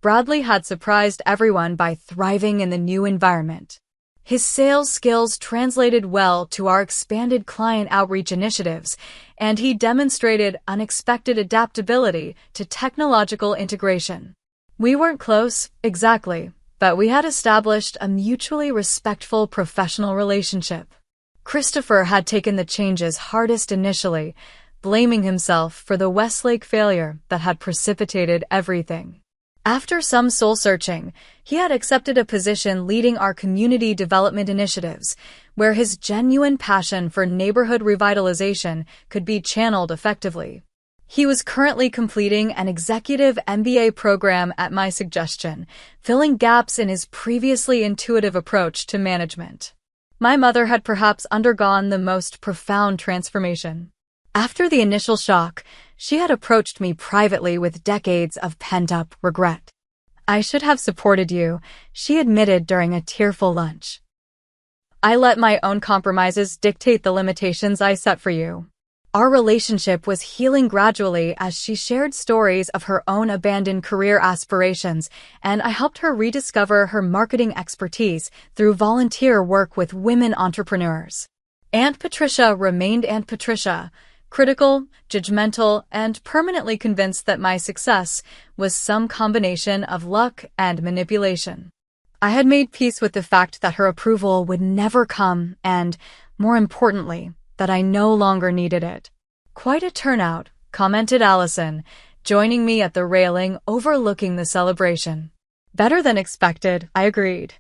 Bradley had surprised everyone by thriving in the new environment. His sales skills translated well to our expanded client outreach initiatives, and he demonstrated unexpected adaptability to technological integration. We weren't close, exactly, but we had established a mutually respectful professional relationship. Christopher had taken the changes hardest initially, blaming himself for the Westlake failure that had precipitated everything. After some soul-searching, he had accepted a position leading our community development initiatives, where his genuine passion for neighborhood revitalization could be channeled effectively. He was currently completing an executive MBA program at my suggestion, filling gaps in his previously intuitive approach to management. My mother had perhaps undergone the most profound transformation. After the initial shock, she had approached me privately with decades of pent-up regret. "I should have supported you," she admitted during a tearful lunch. "I let my own compromises dictate the limitations I set for you." Our relationship was healing gradually as she shared stories of her own abandoned career aspirations, and I helped her rediscover her marketing expertise through volunteer work with women entrepreneurs. Aunt Patricia remained Aunt Patricia, critical, judgmental, and permanently convinced that my success was some combination of luck and manipulation. I had made peace with the fact that her approval would never come and, more importantly, that I no longer needed it. "Quite a turnout," commented Allison, joining me at the railing overlooking the celebration. "Better than expected," I agreed.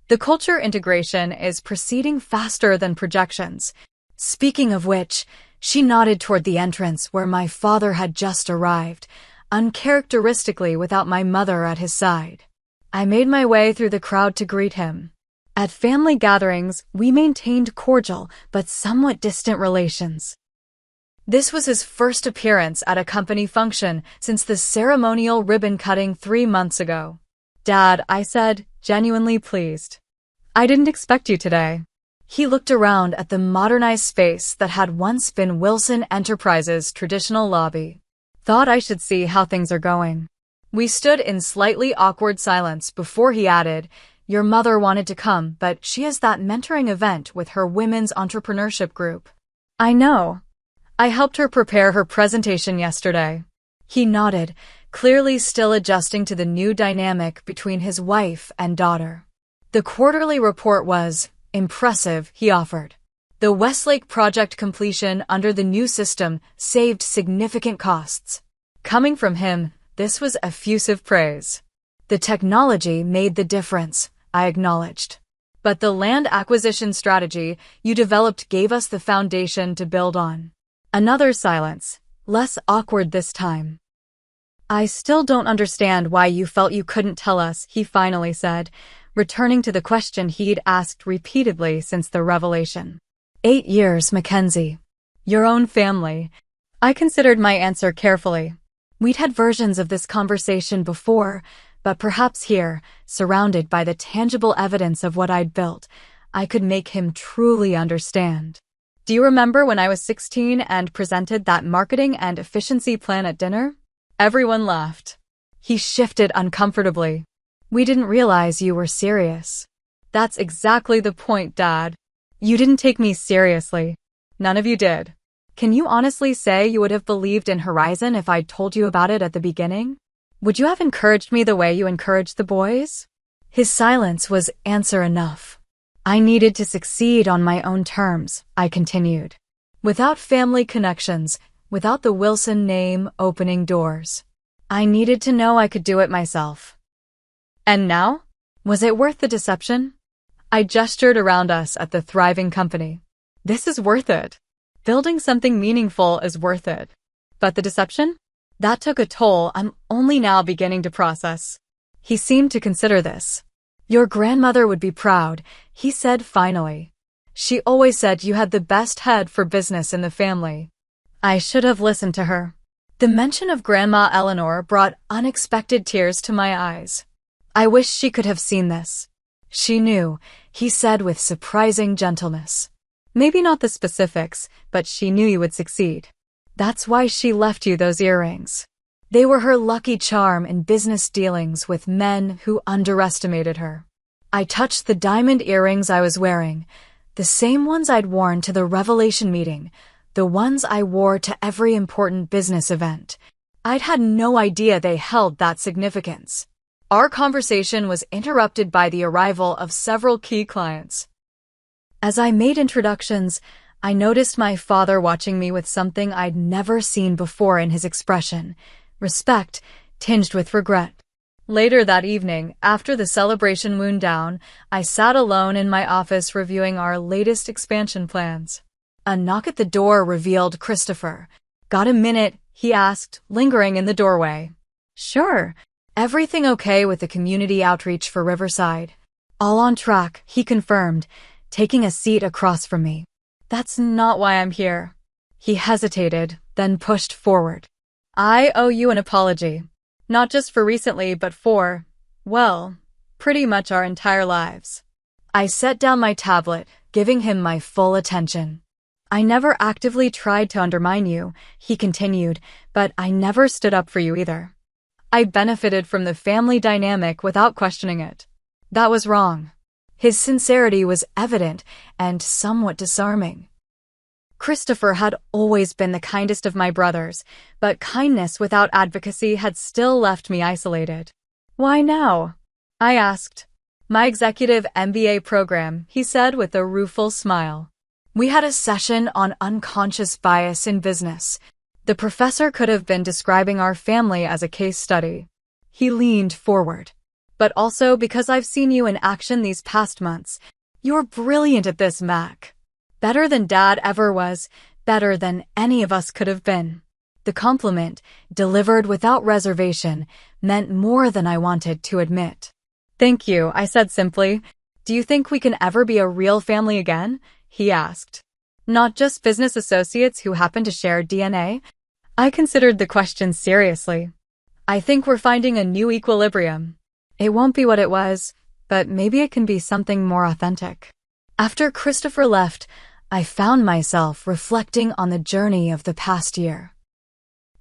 "The culture integration is proceeding faster than projections." Speaking of which, she nodded toward the entrance where my father had just arrived, uncharacteristically without my mother at his side. I made my way through the crowd to greet him. At family gatherings, we maintained cordial but somewhat distant relations. This was his first appearance at a company function since the ceremonial ribbon-cutting 3 months ago. "Dad," I said, genuinely pleased. "I didn't expect you today." He looked around at the modernized space that had once been Wilson Enterprises' traditional lobby. "Thought I should see how things are going." We stood in slightly awkward silence before he added, "Your mother wanted to come, but she has that mentoring event with her women's entrepreneurship group." "I know. I helped her prepare her presentation yesterday." He nodded, clearly still adjusting to the new dynamic between his wife and daughter. "The quarterly report was impressive," he offered. "The Westlake project completion under the new system saved significant costs." Coming from him, this was effusive praise. "The technology made the difference," I acknowledged. "But the land acquisition strategy you developed gave us the foundation to build on." Another silence, less awkward this time. "I still don't understand why you felt you couldn't tell us," he finally said, returning to the question he'd asked repeatedly since the revelation. 8 years, Mackenzie. Your own family." I considered my answer carefully. We'd had versions of this conversation before, but perhaps here, surrounded by the tangible evidence of what I'd built, I could make him truly understand. "Do you remember when I was 16 and presented that marketing and efficiency plan at dinner?" Everyone laughed. He shifted uncomfortably. "We didn't realize you were serious." "That's exactly the point, Dad. You didn't take me seriously. None of you did. Can you honestly say you would have believed in Horizon if I'd told you about it at the beginning? Would you have encouraged me the way you encouraged the boys?" His silence was answer enough. "I needed to succeed on my own terms," I continued. "Without family connections, without the Wilson name opening doors. I needed to know I could do it myself." "And now? Was it worth the deception?" I gestured around us at the thriving company. "This is worth it. Building something meaningful is worth it. But the deception? That took a toll I'm only now beginning to process." He seemed to consider this. "Your grandmother would be proud," he said finally. "She always said you had the best head for business in the family." I should have listened to her. The mention of Grandma Eleanor brought unexpected tears to my eyes. I wish she could have seen this. "She knew," he said with surprising gentleness. "Maybe not the specifics, but she knew you would succeed. That's why she left you those earrings." They were her lucky charm in business dealings with men who underestimated her. I touched the diamond earrings I was wearing, the same ones I'd worn to the Revelation meeting, the ones I wore to every important business event. I'd had no idea they held that significance. Our conversation was interrupted by the arrival of several key clients. As I made introductions, I noticed my father watching me with something I'd never seen before in his expression, respect tinged with regret. Later that evening, after the celebration wound down, I sat alone in my office reviewing our latest expansion plans. A knock at the door revealed Christopher. "Got a minute?" he asked, lingering in the doorway. Sure. Everything okay with the community outreach for Riverside? All on track, he confirmed, taking a seat across from me. That's not why I'm here. He hesitated, then pushed forward. I owe you an apology. Not just for recently, but for, well, pretty much our entire lives. I set down my tablet, giving him my full attention. I never actively tried to undermine you, he continued, but I never stood up for you either. I benefited from the family dynamic without questioning it. That was wrong. His sincerity was evident and somewhat disarming. Christopher had always been the kindest of my brothers, but kindness without advocacy had still left me isolated. Why now? I asked. My executive MBA program, he said with a rueful smile. We had a session on unconscious bias in business. The professor could have been describing our family as a case study. He leaned forward. But also because I've seen you in action these past months. You're brilliant at this, Mac. Better than Dad ever was, better than any of us could have been. The compliment, delivered without reservation, meant more than I wanted to admit. Thank you, I said simply. Do you think we can ever be a real family again? He asked. Not just business associates who happen to share DNA? I considered the question seriously. I think we're finding a new equilibrium. It won't be what it was, but maybe it can be something more authentic. After Christopher left, I found myself reflecting on the journey of the past year.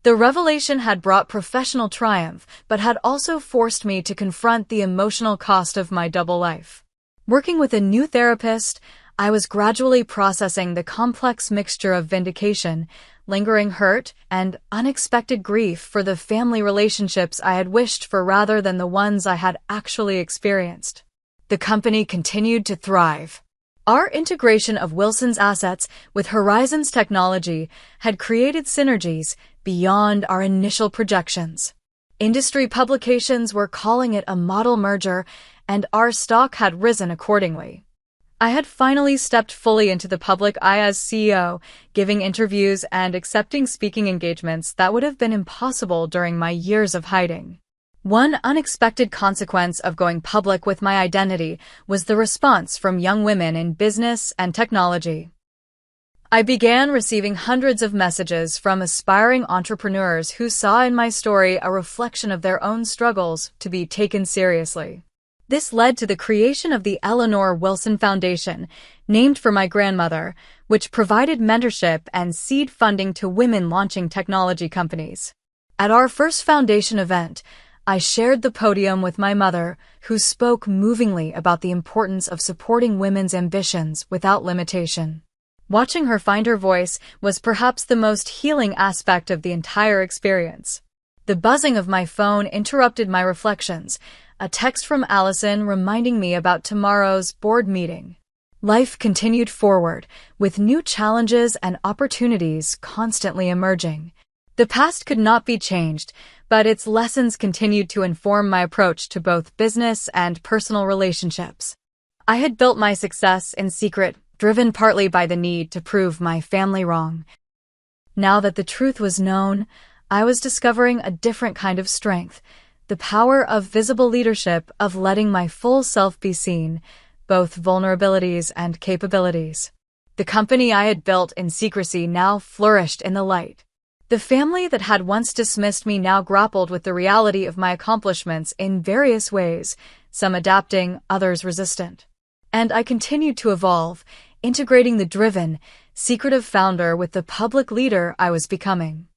The revelation had brought professional triumph, but had also forced me to confront the emotional cost of my double life. Working with a new therapist, I was gradually processing the complex mixture of vindication, lingering hurt, and unexpected grief for the family relationships I had wished for rather than the ones I had actually experienced. The company continued to thrive. Our integration of Wilson's assets with Horizon's technology had created synergies beyond our initial projections. Industry publications were calling it a model merger, and our stock had risen accordingly. I had finally stepped fully into the public eye as CEO, giving interviews and accepting speaking engagements that would have been impossible during my years of hiding. One unexpected consequence of going public with my identity was the response from young women in business and technology. I began receiving hundreds of messages from aspiring entrepreneurs who saw in my story a reflection of their own struggles to be taken seriously. This led to the creation of the Eleanor Wilson Foundation, named for my grandmother, which provided mentorship and seed funding to women launching technology companies. At our first foundation event, I shared the podium with my mother, who spoke movingly about the importance of supporting women's ambitions without limitation. Watching her find her voice was perhaps the most healing aspect of the entire experience. The buzzing of my phone interrupted my reflections, a text from Allison reminding me about tomorrow's board meeting. Life continued forward, with new challenges and opportunities constantly emerging. The past could not be changed, but its lessons continued to inform my approach to both business and personal relationships. I had built my success in secret, driven partly by the need to prove my family wrong. Now that the truth was known, I was discovering a different kind of strength, the power of visible leadership, of letting my full self be seen, both vulnerabilities and capabilities. The company I had built in secrecy now flourished in the light. The family that had once dismissed me now grappled with the reality of my accomplishments in various ways, some adapting, others resistant. And I continued to evolve, integrating the driven, secretive founder with the public leader I was becoming.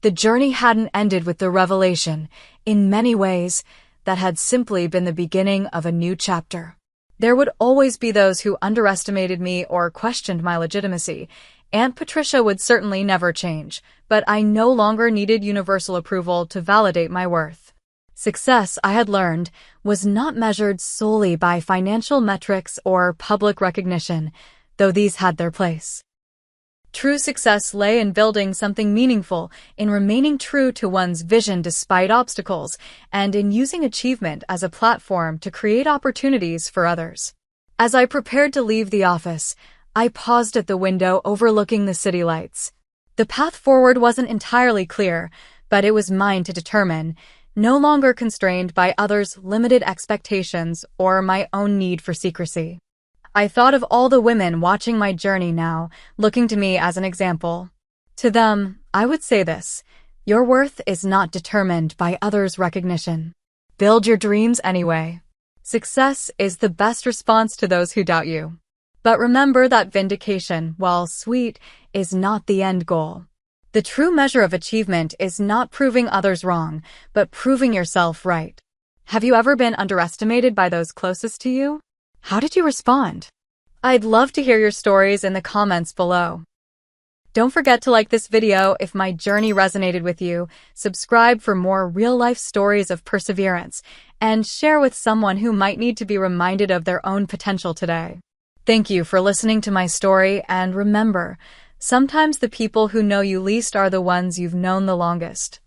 The journey hadn't ended with the revelation. In many ways, that had simply been the beginning of a new chapter. There would always be those who underestimated me or questioned my legitimacy. Aunt Patricia would certainly never change, but I no longer needed universal approval to validate my worth. Success, I had learned, was not measured solely by financial metrics or public recognition, though these had their place. True success lay in building something meaningful, in remaining true to one's vision despite obstacles, and in using achievement as a platform to create opportunities for others. As I prepared to leave the office, I paused at the window overlooking the city lights. The path forward wasn't entirely clear, but it was mine to determine, no longer constrained by others' limited expectations or my own need for secrecy. I thought of all the women watching my journey now, looking to me as an example. To them, I would say this: your worth is not determined by others' recognition. Build your dreams anyway. Success is the best response to those who doubt you. But remember that vindication, while sweet, is not the end goal. The true measure of achievement is not proving others wrong, but proving yourself right. Have you ever been underestimated by those closest to you? How did you respond? I'd love to hear your stories in the comments below. Don't forget to like this video if my journey resonated with you, subscribe for more real-life stories of perseverance, and share with someone who might need to be reminded of their own potential today. Thank you for listening to my story, and remember, sometimes the people who know you least are the ones you've known the longest.